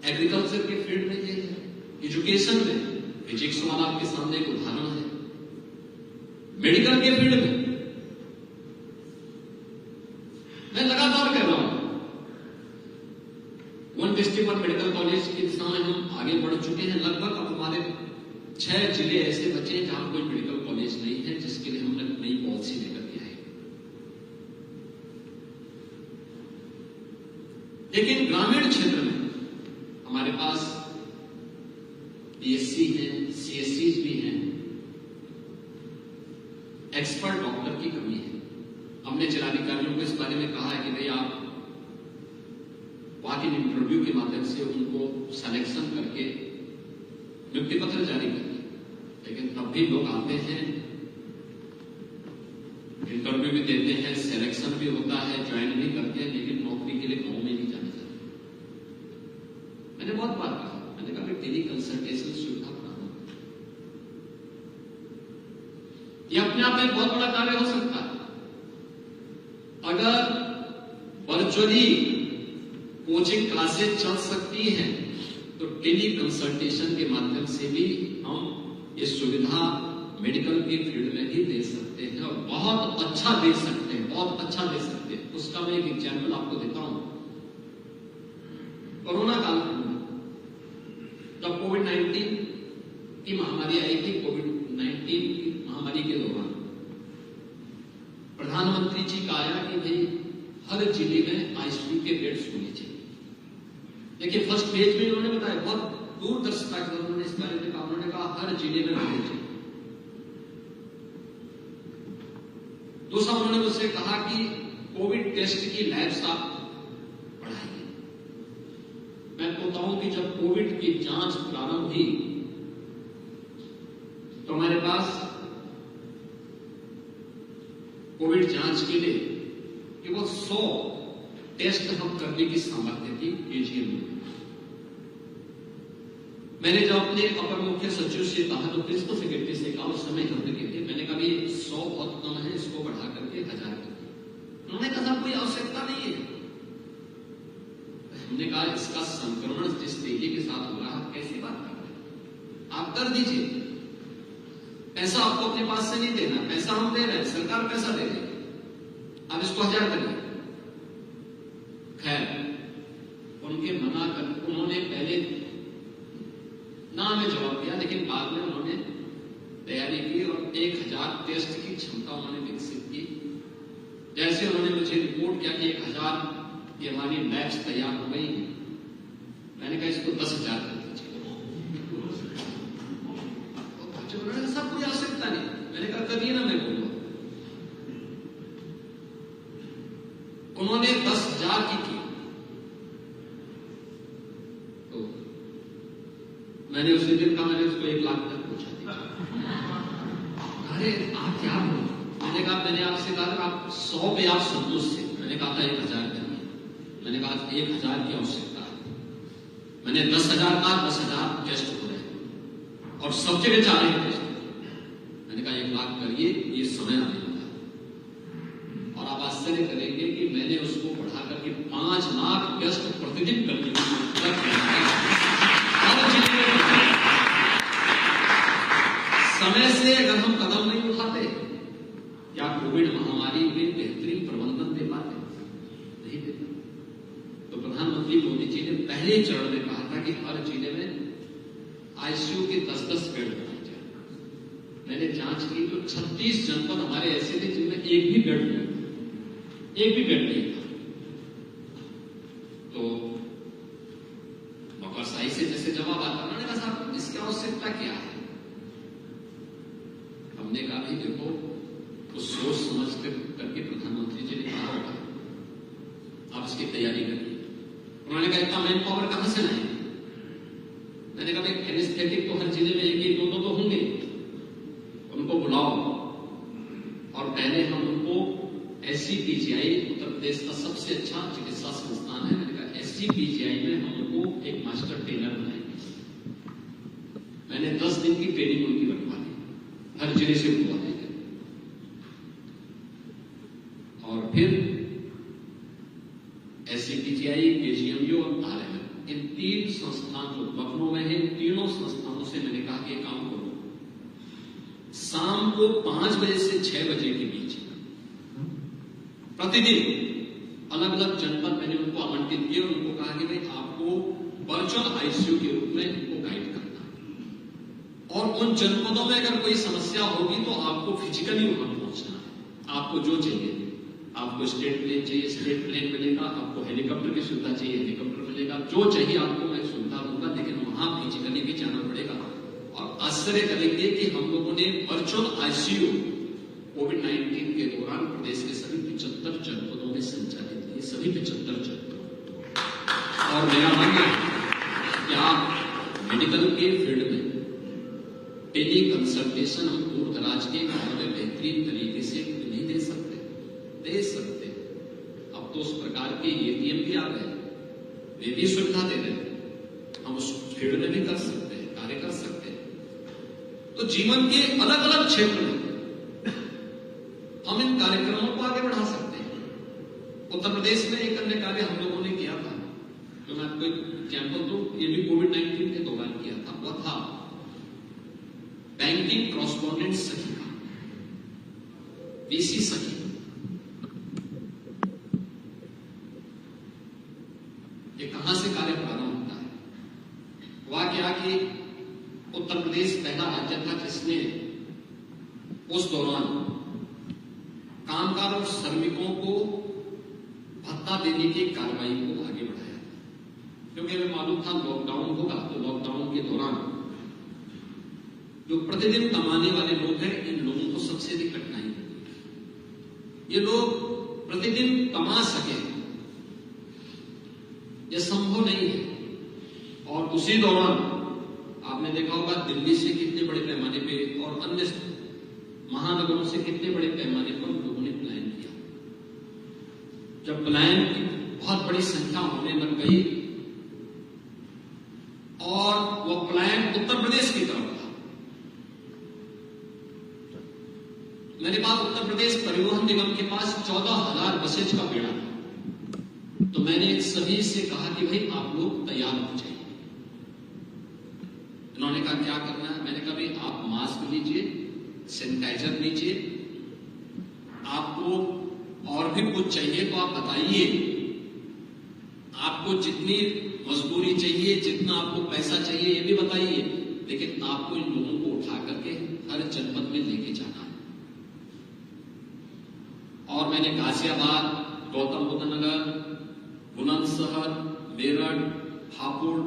एग्रीकल्चर के फील्ड में ये है, एजुकेशन में फिजिक्स वाला आपके सामने एक उदाहरण है, मेडिकल के फील्ड में मैं लगातार कह रहा हूं 151 मेडिकल कॉलेज की दिशा में हम आगे बढ़ चुके हैं। लगभग अब हमारे 6 जिले ऐसे बचे हैं जहां कोई मेडिकल कॉलेज नहीं है, जिसके लिए हमने नई पॉलिसी लेकर के आए। लेकिन ग्रामीण क्षेत्र में हमारे पास पीएससी है, सीएससी भी हैं, एक्सपर्ट डॉक्टर की कमी है। हमने जिलाधिकारियों को इस बारे में कहा है कि भाई आप वॉक इन इंटरव्यू के माध्यम से उनको सिलेक्शन करके नियुक्ति पत्र जारी करिए। लेकिन तब भी लोग आते हैं, इंटरव्यू भी देते हैं, सिलेक्शन भी होता है, ज्वाइन भी करते हैं, लेकिन नौकरी के लिए गांव में नहीं जाना चाहते। मैंने बहुत बार कहा, मैंने कहा टेली कंसल्टेशन सुविधा प्रारंभ, ये अपने आप में बहुत बड़ा कार्य हो सकता है। अगर वर्चुअली कोचिंग क्लासेस चल सकती हैं तो तो टेली कंसल्टेशन के माध्यम से भी हम ये सुविधा मेडिकल के फील्ड में भी दे सकते हैं और बहुत अच्छा दे सकते हैं, बहुत अच्छा दे सकते हैं। उसका मैं एक एग्जाम्पल आपको देता हूं। कोरोना काल में जब कोविड-19 की महामारी आई थी, कोविड-19 की महामारी के दौरान प्रधानमंत्री जी का आया कि भाई हर जिले में आईसीयू के बेड्स होने चाहिए। देखिए फर्स्ट फेज में उन्होंने बताया, बहुत दूरदर्शिता के साथ उन्होंने इस बारे में कहा, उन्होंने कहा हर जिले में होने चाहिए। दूसरा उन्होंने मुझसे कहा कि कोविड टेस्ट की लैब्स आप बढ़ाइए। मैं बताऊं कि जब कोविड की जांच प्रारंभ हुई तो हमारे पास कोविड जांच के लिए केवल 100 टेस्ट हम करने की सामर्थ्य थी केजीएम में। मैंने जब अपने अपर मुख्य सचिव से कहा तो प्रिंसिपल सेक्रेटरी से कहा, उस समय हमने कहते मैंने कहा 100 बहुत कम है, इसको बढ़ा करके 1000 कर दिया। उन्होंने कहा कोई आवश्यकता नहीं है। हमने कहा इसका संक्रमण जिस तेजी के साथ हो रहा है, कैसी बात कर रहे हैं, आप कर दीजिए। पैसा आपको अपने पास से नहीं देना, पैसा हम दे रहे हैं, सरकार पैसा दे रही है, आप इसको 1000 करिए। खैर उनके मना कर उन्होंने पहले ना में जवाब दिया, लेकिन बाद में उन्होंने तैयारी की और 1000 टेस्ट की क्षमता उन्होंने विकसित की। जैसे उन्होंने मुझे रिपोर्ट किया कि 1000 की हमारी लैब्स तैयार हो गई हैं, मैंने कहा इसको 10,000 कर दीजिए। उन्होंने कहा सब कोई आवश्यकता नहीं। मैंने कहा करिए ना, मैं बोलूंगा। उन्होंने 10,000 की तो मैंने उसी दिन कहा, मैंने उसको 1 लाख तक पहुंचा दिया। अरे आप क्या बोल, मैंने कहा मैंने आपसे कहा आप 100 पे आप संतुष्ट थे, मैंने कहा था 1000 करिए। मैंने कहा 1000 की आवश्यकता है। मैंने 10,000 का 10,000 टेस्ट हो रहे और सब जगह जा रहे टेस्ट। मैंने कहा 1 लाख करिए, ये समय आने वाला है। और आप आश्चर्य करेंगे कि मैंने उसको बढ़ा करके 5 लाख टेस्ट प्रतिदिन करने की समय से अगर हम कदम नहीं उठाते, क्या कोविड महामारी में बेहतरीन प्रबंधन दे पाते? नहीं देते। तो प्रधानमंत्री मोदी जी ने पहले चरण में कहा था कि हर जिले में आईसीयू के 10-10 बेड बनाए जाए। मैंने जांच की तो 36 जनपद हमारे ऐसे थे जिनमें एक भी बेड नहीं था। तो नौकरशाही से जैसे जवाब आता, उन्होंने कहा साहब इसकी आवश्यकता क्या है? हमने कहा भी देखो, कुछ सोच समझ करके प्रधानमंत्री जी ने कहा होगा, आप इसकी तैयारी करिए। उन्होंने कहा इतना मैन पावर कहां से लाएंगे? मैंने कहा एनेस्थेटिक तो हर जिले में 1-1, 2-2 तो होंगे, उनको बुलाओ और पहले हम उनको SCPGI, उत्तर प्रदेश का सबसे अच्छा चिकित्सा संस्थान है, मैंने कहा SCPGI में हम उनको एक मास्टर ट्रेनर बनाएंगे। मैंने 10 दिन की ट्रेनिंग उनकी रखवा दी, हर जिले से बुला देंगे। और फिर SCPGI, KGMU और RMM, इन 3 संस्थान जो लखनऊ में है, तीनों संस्थानों से मैंने कहा कि काम करो, शाम को 5 बजे से 6 बजे के बीच प्रतिदिन अलग अलग जनपद मैंने उनको आवंटित किए और उनको कहा कि भाई आपको वर्चुअल आईसीयू के रूप में उनको गाइड करना, और उन जनपदों में अगर कोई समस्या होगी तो आपको फिजिकली वहां पहुंचना है। आपको जो चाहिए, आपको स्टेट प्लेन चाहिए, स्टेट प्लेन मिलेगा, आपको हेलीकॉप्टर की सुविधा चाहिए, हेलीकॉप्टर मिलेगा, जो चाहिए आपको मैं सुविधा दूंगा, लेकिन वहां फिजिकली भी जाना पड़ेगा। और आश्चर्य करेंगे कि हम लोगों ने वर्चुअल आईसीयू कोविड-19 के दौरान प्रदेश के सभी 75 जनपदों में संचालित किए, सभी 75 जनपदों। और मेरा मानना है कि आप मेडिकल के फील्ड में टेली कंसल्टेशन हम दूर दराज के गांवों में बेहतरीन तरीके से नहीं दे सकते, दे सकते। अब तो उस प्रकार के एटीएम भी आ गए, वे भी सुविधा दे रहे हैं, हम उस फील्ड में भी कर सकते हैं, कार्य कर सकते हैं। तो जीवन के अलग अलग क्षेत्र में हम इन कार्यक्रमों को आगे बढ़ा सकते हैं। उत्तर प्रदेश में एक अन्य कार्य हम लोगों ने किया था, जो मैं आपको एग्जाम्पल दूं, ये भी कोविड-19 के दौरान किया था, वो था बैंकिंग कॉरेस्पॉन्डेंट सखी का, बीसी सखी। ये कहां से कार्य प्रारंभ होता है? हुआ क्या कि उत्तर प्रदेश पहला राज्य था जिसने उस दौरान कामगार और श्रमिकों को भत्ता देने की कार्रवाई को आगे बढ़ाया, क्योंकि हमें मालूम था लॉकडाउन होगा, तो लॉकडाउन के दौरान जो प्रतिदिन कमाने वाले लोग हैं, इन लोगों को सबसे अधिक कठिनाई होती है। ये लोग प्रतिदिन कमा सके, यह संभव नहीं है। और उसी दौरान आपने देखा होगा दिल्ली से कितने बड़े पैमाने पे और अन्य महानगरों से कितने बड़े पैमाने पर लोगों ने पलायन किया। जब पलायन की बहुत बड़ी संख्या होने लग गई और वो पलायन उत्तर प्रदेश की तरफ था, मेरे पास उत्तर प्रदेश परिवहन निगम के पास 14,000 बसेज का बेड़ा था। तो मैंने सभी से कहा कि भाई आप लोग तैयार हो जाइए। उन्होंने कहा क्या करना है? मैंने कहा भाई आप मास्क लीजिए, सैनिटाइजर लीजिए, आपको और भी कुछ चाहिए तो आप बताइए, आपको जितनी मजदूरी चाहिए, जितना आपको पैसा चाहिए ये भी बताइए, लेकिन आपको इन लोगों को उठा करके हर जनपद में लेके जाना है। और मैंने गाजियाबाद, गौतम बुद्ध नगर, बुलंदशहर, मेरठ, हापुड़,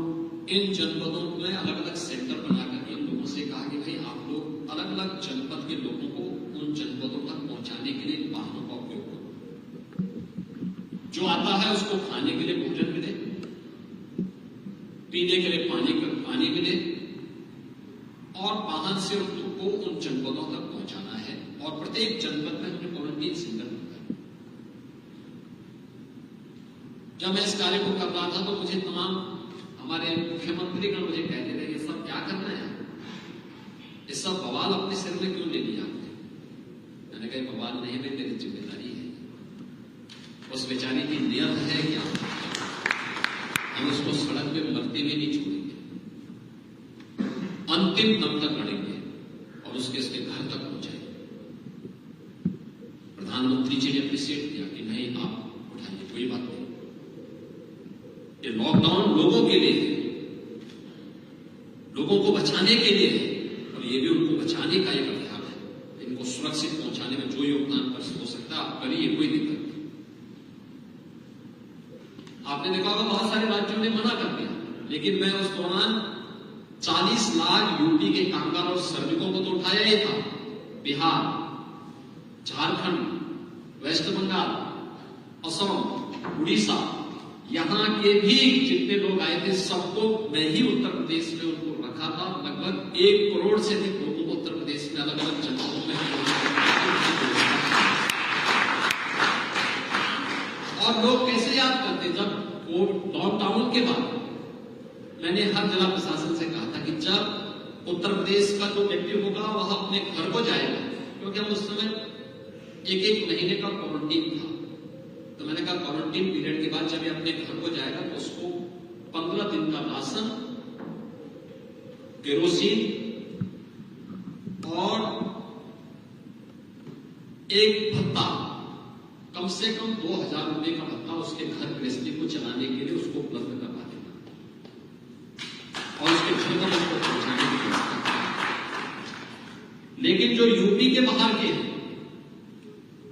इन जनपदों में अलग अलग सेंटर बनाकर इन लोगों से कहा कि भाई आप लोग अलग अलग जनपद के लोगों को उन जनपदों तक पहुंचाने के लिए वाहनों का उपयोग करो। जो आता है उसको खाने के लिए भोजन मिले, पीने के लिए पानी मिले, और वाहन से उनको उन जनपदों तक पहुंचाना है। और प्रत्येक जनपद में हमें क्वारंटीन सेंटर होता है। जब मैं इस कार्य को कर रहा था तो मुझे तमाम हमारे मुख्यमंत्रीगण मुझे कहते थे ये सब क्या करना है, ये सब बवाल अपने सिर में क्यों ले लिया आपने? मैंने कहा बवाल नहीं है, मेरी जिम्मेदारी है। उस बेचारी की नियत है क्या, हम उसको सड़क पे मरते हुए नहीं छोड़ेंगे, अंतिम दम तक लड़ेंगे और उसके घर तक पहुंचाएंगे। प्रधानमंत्री जी ने अप्रिशिएट किया कि नहीं आप उठाइए, कोई बात नहीं, ये लॉकडाउन लोगों के लिए है, लोगों को बचाने के लिए है, और ये भी उनको बचाने का एक अभियान है। इनको सुरक्षित पहुंचाने में जो योगदान कर हो सकता है आप करिए, कोई दिक्कत नहीं। आपने देखा होगा बहुत सारे राज्यों ने मना कर दिया, लेकिन मैं उस दौरान 40 लाख यूपी के कामगार और श्रमिकों को तो उठाया ही था। बिहार, झारखंड, वेस्ट बंगाल, असम, उड़ीसा, यहां के भी जितने लोग आए थे सबको मैं ही उत्तर प्रदेश में उनको रखा था। लगभग 1 करोड़ से अधिक लोगों को उत्तर प्रदेश में अलग अलग जनपदों में, और लोग कैसे याद करते, जब लॉकडाउन के बाद मैंने हर जिला प्रशासन से कहा था कि जब उत्तर प्रदेश का जो व्यक्ति होगा वह अपने घर को जाएगा, क्योंकि हम उस समय 1-1 महीने का क्वारंटीन था। तो मैंने कहा क्वारंटीन पीरियड के बाद जब ये अपने घर को जाएगा तो उसको 15 दिन का राशन, केरोसिन और एक भत्ता, कम से कम 2,000 रुपए का भत्ता उसके घर गृहस्थी को चलाने के लिए उसको उपलब्ध करवा देना और उसके घर तक उसको पहुंचाने की व्यवस्था। लेकिन जो यूपी के बाहर के हैं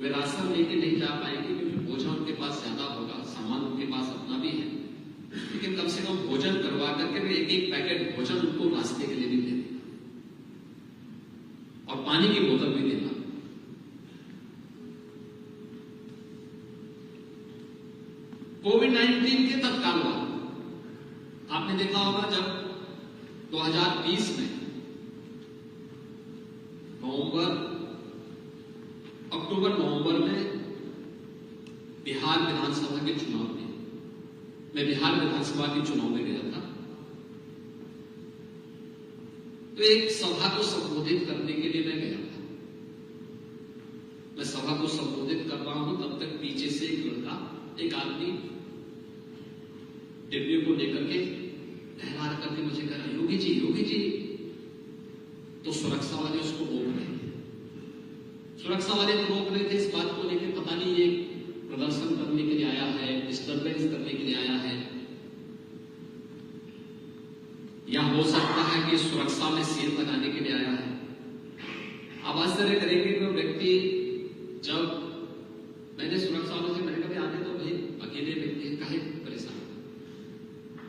वे राशन लेके नहीं जा पाएंगे, क्योंकि भोजन उनके पास ज्यादा होगा, सामान उनके पास अपना भी है, लेकिन कम से कम भोजन करवा करके वे 1-1 पैकेट भोजन उनको नाश्ते के लिए भी दे देना और पानी की बोतल भी देना। कोविड-19 के तत्काल बाद आपने देखा होगा जब 2020 में अक्टूबर-नवंबर में बिहार विधानसभा के चुनाव में मैं बिहार विधानसभा के चुनाव में गया था, तो एक सभा को संबोधित करने के लिए मैं गया था। मैं सभा को संबोधित कर रहा हूं, तब तक पीछे से एक लड़का, एक आदमी डिब्बे को लेकर के लहरा करके मुझे कह रहा, योगी जी। तो सुरक्षा वाले उसको रोक रहे थे। सुरक्षा वाले तो रोक रहे थे इस बात को लेकर, पता नहीं ये प्रदर्शन करने के लिए आया है, डिस्टर्बेंस करने के लिए आया है, या हो सकता है कि सुरक्षा में सेल लगाने के लिए आया है। आप आश्चर्य करेंगे कि व्यक्ति, जब मैंने सुरक्षा वालों से मैंने कभी आने तो भाई अकेले व्यक्ति काहे परेशान,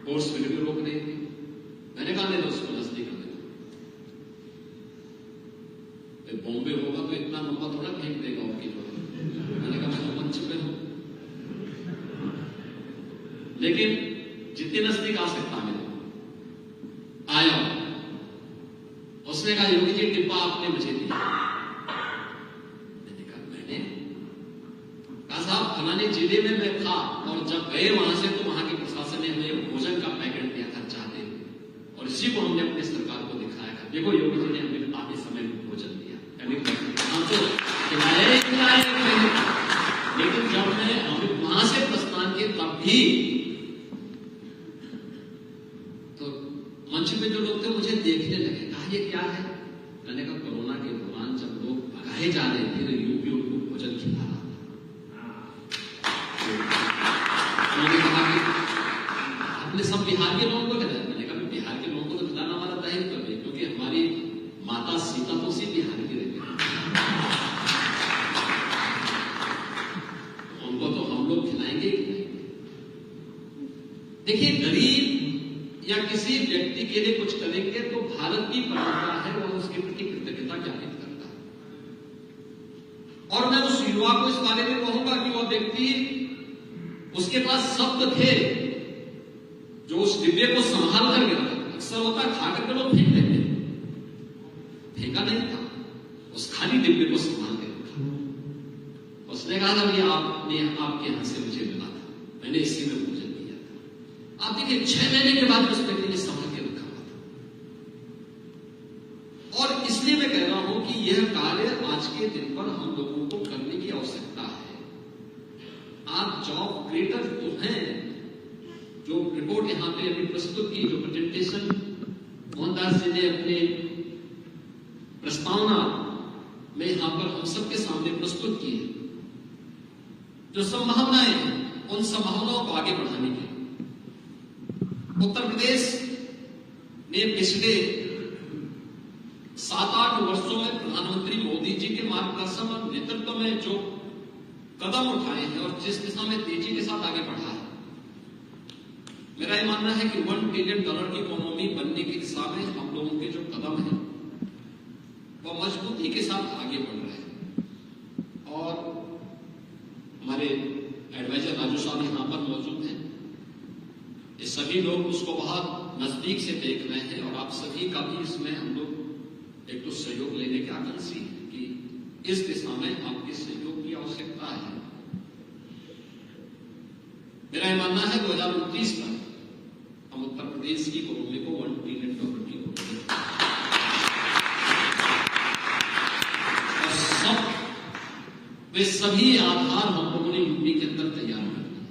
फोर्स में भी रोक रहे थे। मैंने कहा नहीं, उसको नजदीक आने दो, बॉम्बे होगा तो इतना लंबा थोड़ा फेंक देगा उनकी जो। मैंने कहा मैं मंच पे हूं, लेकिन जितने नजदीक आ सकता है आया। उसने कहा योगी जी डिब्बा आपने मुझे दिया। मैंने कहा साहब फलाने जिले में मैं था, और जब गए वहां से तो वहां के प्रशासन ने हमें भोजन का पैकेट दिया था चाहते, और इसी को हमने अपनी सरकार को दिखाया था, देखो योगी जी ने हमें आगे समय में भोजन दिया। तो खिलाए, लेकिन जब मैं हमें वहां से प्रस्थान किए तब भी मंच में जो लोग थे मुझे देखने लगे, कहा ये क्या है। मैंने कहा कोरोना के दौरान जब लोग भगाए जा रहे थे तो यूपी उनको भोजन खिला रहा था। उन्होंने कहा कि अपने सब बिहार के लोगों को खिलाया। मैंने कहा बिहार के लोगों को तो खिलाना हमारा दायित्व है, क्योंकि हमारी माता सीता तो उसी बिहार की रहती है, उनको तो हम लोग खिलाएंगे ही खिलाएंगे। देखिए गरीब या किसी व्यक्ति के लिए कुछ करेंगे तो भारत की परंपरा है, वह उसके प्रति कृतज्ञता ज्ञापित करता है। और मैं उस युवा को इस बारे में कहूंगा कि वह व्यक्ति, उसके पास शब्द थे जो उस डिब्बे को संभाल करके रखा। अक्सर होता है खा करके लोग फेंक देते, फेंका नहीं था, उस खाली डिब्बे को संभाल के रखा। उसने कहा था कि आपने आपके यहां से मुझे मिला था, मैंने इसी में भोजन किया था। आप देखिए 6 महीने के बाद उस व्यक्ति ने संभाल के रखा हुआ था। और इसलिए मैं कह रहा हूं कि यह कार्य आज के दिन पर हम लोगों को करने की आवश्यकता है। आप जॉब क्रिएटर तो हैं, जो रिपोर्ट यहां पे अभी प्रस्तुत की, जो प्रेजेंटेशन मोहनदास जी ने अपने प्रस्तावना में यहां पर हम सबके सामने प्रस्तुत की है, जो संभावनाएं हैं उन संभावनाओं को आगे बढ़ाने के उत्तर प्रदेश ने पिछले 7-8 वर्षों में प्रधानमंत्री मोदी जी के मार्गदर्शन और नेतृत्व में जो कदम उठाए हैं और जिस दिशा में तेजी के साथ आगे बढ़ा है, मेरा यह मानना है कि $1 ट्रिलियन की इकोनॉमी बनने की दिशा में हम लोगों के जो कदम हैं वह मजबूती के साथ आगे बढ़ रहे हैं। और हमारे एडवाइजर राजू साहब यहां पर मौजूद हैं, ये सभी लोग उसको बहुत नजदीक से देख रहे हैं, और आप सभी का भी इसमें हम लोग एक तो सहयोग लेने के आकांक्षी हैं कि इस दिशा में आपके सहयोग की आवश्यकता है। मेरा यह मानना है 2029 तक हम उत्तर प्रदेश की इकोनॉमी को $1 ट्रिलियन की इकोनॉमी, और सब वे सभी आधार हम लोगों ने यूपी के अंदर तैयार कर दिए।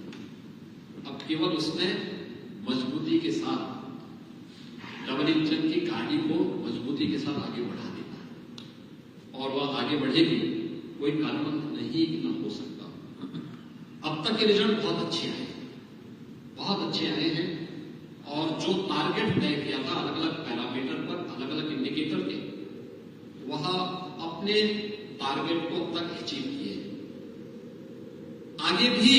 अब केवल उसमें मजबूती के साथ डबल इंजन की गाड़ी को मजबूती के साथ आगे बढ़ा देना है, और वह आगे बढ़ेगी, कोई कारण नहीं कि ना हो सकता। अब तक के रिजल्ट बहुत अच्छे आए, बहुत अच्छे आए हैं, और जो टारगेट तय किया था अलग अलग पैरामीटर पर, अलग अलग इंडिकेटर के, वह अपने टारगेट को अब तक अचीव किए। आगे भी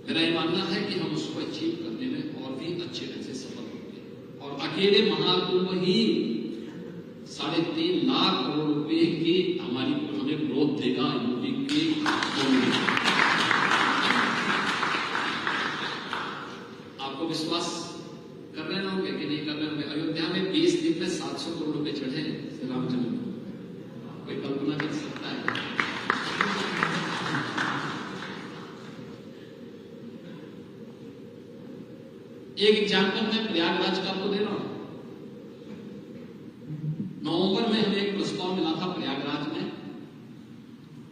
मेरा यह मानना है कि हम उसको अचीव करने में और भी अच्छे ढंग से सफल होंगे, और अकेले महाकुंभ ही 3.5 लाख करोड़ रुपए की हमारी हमें ग्रोथ देगा यूपी की। आपको विश्वास कर रहे होंगे कि नहीं कर रहे होंगे? अयोध्या में 20 दिन में 700 करोड़ रुपए चढ़े श्री रामचंद्र, कोई कल्पना कर सकता है? एक एग्जाम्पल मैं प्रयागराज का आपको दे रहा हूं। नवंबर में हमें एक प्रस्ताव मिला था प्रयागराज में।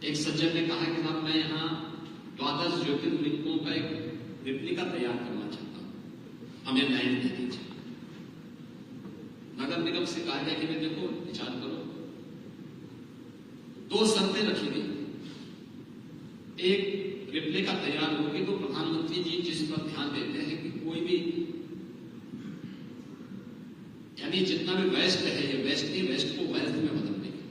एक सज्जन ने कहा कि साहब मैं यहाँ 12 ज्योतिर्लिंगों का एक रेप्लिका तैयार करना चाहता हूं, हमें लैंड दे दीजिए। नगर निगम से कहा गया कि मैं देखो विचार करो। 2 शर्तें रखी गई। एक, रेप्लिका तैयार होगी तो प्रधानमंत्री जी जिस पर ध्यान देते हैं कि कोई भी, यानी जितना भी वेस्ट है, ये वेस्ट नहीं, वेस्ट को वेल्थ में बदलने की,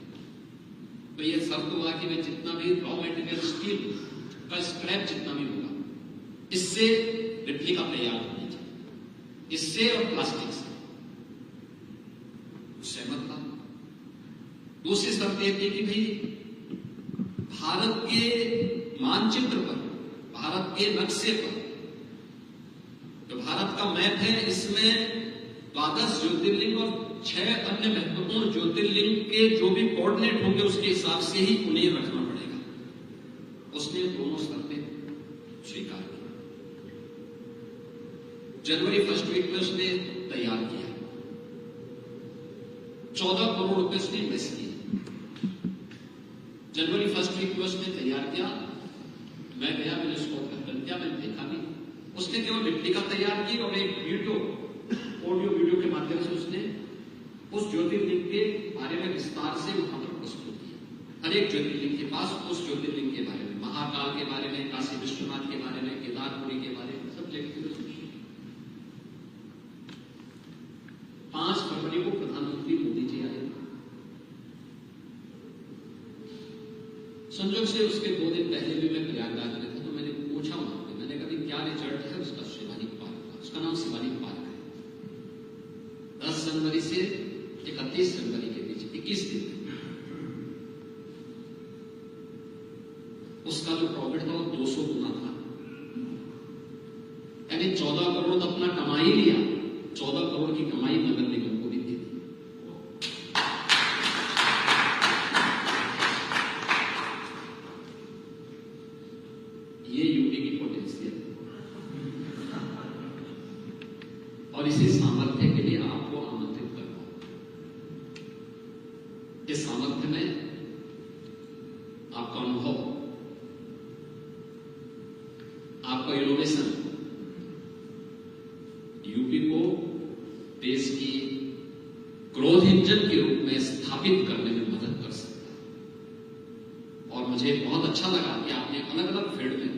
तो ये शर्त हुआ कि मैं जितना भी रॉ मटेरियल स्टील का स्क्रैप जितना भी होगा, इससे रेप्लिका तैयार होनी चाहिए, इससे और प्लास्टिक से। सहमत था। दूसरी शर्त यह थी कि भाई भारत के मानचित्र पर, भारत के नक्शे पर, जो भारत का मैप है, इसमें 12 ज्योतिर्लिंग और 6 अन्य महत्वपूर्ण ज्योतिर्लिंग के जो भी कोऑर्डिनेट होंगे उसके हिसाब से ही उन्हें रखना पड़ेगा। उसने दोनों शर्तें स्वीकार की। जनवरी 1 वीक में उसने तैयार किया। 14 करोड़ रुपए उसने इन्वेस्ट किए। जनवरी 1 वीक में उसने तैयार किया। मैं गया, मैंने उसको उद्घाटन किया, मैंने देखा नहीं। उसने केवल रेप्लिका तैयार की और एक वीडियो, ऑडियो वीडियो के माध्यम से उसने उस ज्योतिर्लिंग के बारे में विस्तार से वहां पर प्रस्तुत किया। हर एक ज्योतिर्लिंग के पास उस ज्योतिर्लिंग के बारे में, महाकाल के बारे में, काशी विश्वनाथ के बारे में, केदारपुरी के बारे में, सब जगह की 5 फरवरी को प्रधानमंत्री मोदी जी आए। संजोग से उसके 2 दिन पहले भी मैं प्रयागराज में था, तो मैंने पूछा वहां पे, मैंने कहा क्या रिजल्ट है उसका शिवालिक पार्क का। उसका नाम शिवालिक पार्क है। 10 जनवरी से 31 जनवरी के बीच 21 दिन उसका जो प्रॉफिट था वो 200 गुना था। यानी 14 करोड़ अपना कमा ही लिया, 14 करोड़ की कमाई नगर निगम को भी दी थी। ये यूपी की पोटेंशियल है और इसी सामर्थ्य के लिए आपको आमंत्रित करता हूं। इस सामर्थ्य में आपका अनुभव, आपका इनोवेशन यूपी को देश की ग्रोथ इंजन के रूप में स्थापित करने में मदद कर सकता है। और मुझे बहुत अच्छा लगा कि आपने अलग अलग फील्ड में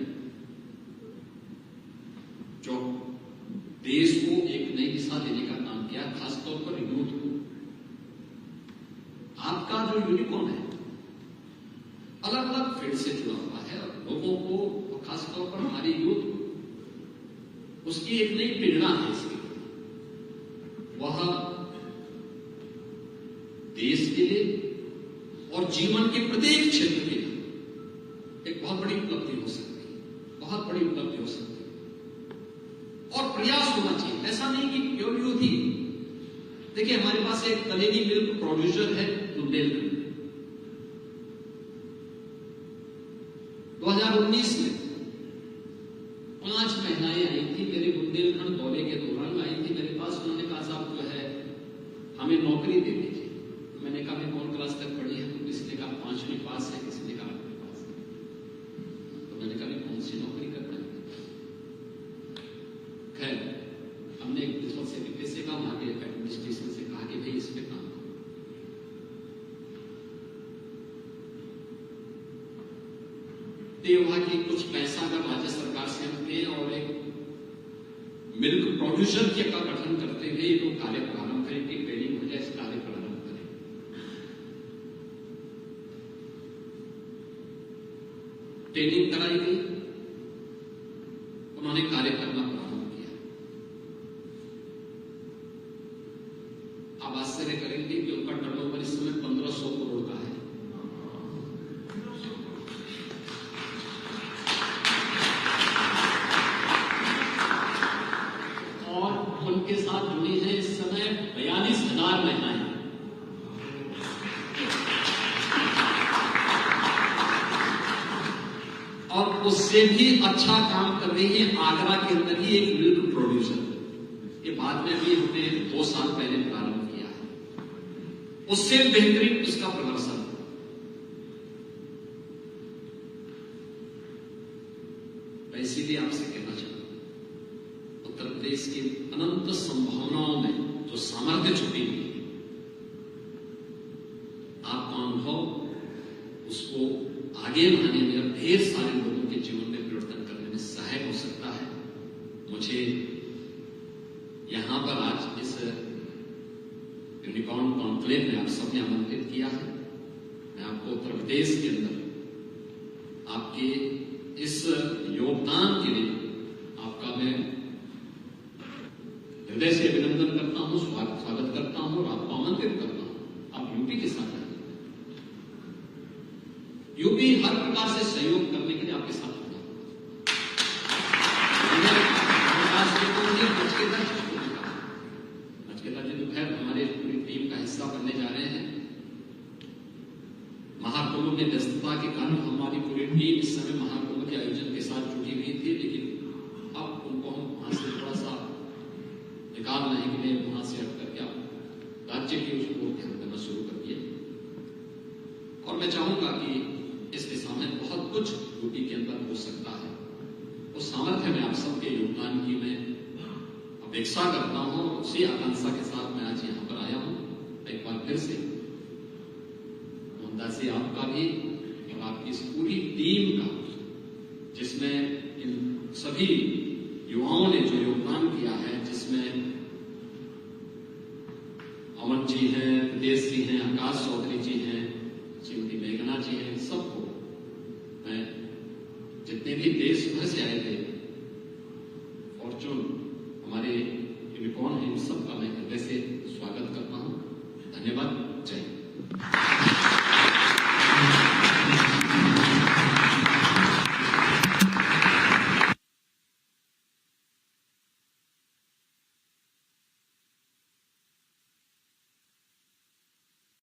जो देश को एक नई दिशा देने का काम किया, खासतौर पर यूथ को। आपका जो यूनिकॉर्न है अलग अलग फील्ड से जुड़ा हुआ है और लोगों को, खासतौर पर हमारी यूथ को, उसकी एक नई प्रेरणा है इसकी। वह देश के लिए और जीवन के प्रत्येक क्षेत्र के लिए एक बहुत बड़ी उपलब्धि हो सकती है, बहुत बड़ी उपलब्धि हो सकती है। और प्रयास होना चाहिए, ऐसा नहीं कि केवल यूथ ही। देखिए हमारे पास एक कलेरी मिल्क प्रोड्यूसर है बुंदेलखंड। 2019 में 5 महिलाएं आई थी मेरे बुंदेलखंड दौरे के दौरान, आई थी मेरे पास। उन्होंने कहा साहब जो है हमें नौकरी दे दीजिए। मैंने कहा मैं कौन क्लास तक पढ़ी है? तो किसी ने कहा 5वीं पास है, किसी ने कहा 8वीं पास है। तो मैंने कहा कौन सी नौकरी करना है? खैर हमने एक दूसरे से कहा, वहां के एडमिनिस्ट्रेशन से कहा कि भाई इस पे काम करो। वहां की कुछ पैसा अगर राज्य सरकार से हम दें और एक मिल्क प्रोड्यूसर के का गठन करते हुए ये लोग कार्य प्रारंभ करें कि ट्रेनिंग हो जाए, इस कार्य प्रारंभ करें। ट्रेनिंग कराई गई, उन्होंने कार्य करना प्रारंभ किया। आप आश्चर्य करेंगे कि उनका टर्नओवर इस समय 1500 करोड़ का है। उनके साथ जुड़ी है इस समय 42,000 महिलाएं। और उससे भी अच्छा काम कर रही है आगरा के अंदर ही एक मिल्क प्रोड्यूसर। ये बाद में भी हमने 2 साल पहले प्रारंभ किया है, उससे बेहतरीन उसका प्रदर्शन। मैं इसीलिए आपसे कहना चाहता हूं उत्तर प्रदेश की अनंत संभावनाओं में जो सामर्थ्य छुपी हुई है, आपका अनुभव उसको आगे बढ़ाने में और ढेर सारे लोगों के जीवन में परिवर्तन करने में सहायक हो सकता है। मुझे यहां पर आज इस यूनिकॉर्न कॉन्क्लेव में आप सबने आमंत्रित किया है। मैं आपको उत्तर प्रदेश के अंदर आपके इस योगदान के लिए आपका मैं हृदय से अभिनंदन करता हूं, स्वागत करता हूं और आपको आमंत्रित करता हूं। आप यूपी के साथ हैं, यूपी हर प्रकार से सहयोग करने के लिए आपके साथ होगा। नचकेता जी दोपहर हमारे पूरी टीम का हिस्सा बनने जा रहे हैं। महाकुंभ में व्यस्तता के कारण हमारी पूरी टीम इस समय महाकुंभ के आयोजन के साथ जुटी हुई थी, लेकिन अब उनको हम वहां से थोड़ा सा निकाल रहे हैं कि नहीं, वहां से हट करके आप राज्य की उसको ध्यान देना शुरू कर दिए। और मैं चाहूंगा कि इस दिशा में बहुत कुछ यूपी के अंदर हो सकता है। उस सामर्थ्य में आप सबके योगदान की मैं अपेक्षा करता हूं। उसी आकांक्षा के साथ मैं आज यहां पर आया हूं। एक बार फिर से मोहनदास जी आपका भी और आपकी इस पूरी टीम का, जिसमें इन सभी युवाओं ने जो योगदान किया है, जिसमें अमन जी हैं, प्रदेश जी हैं, आकाश चौधरी जी हैं, श्रीमती मेघना जी हैं, सबको मैं, जितने भी देश भर से आए थे, फॉर्चून हमारे यूनिकॉर्न है, इन सबका मैं हृदय से स्वागत करता हूं। धन्यवाद।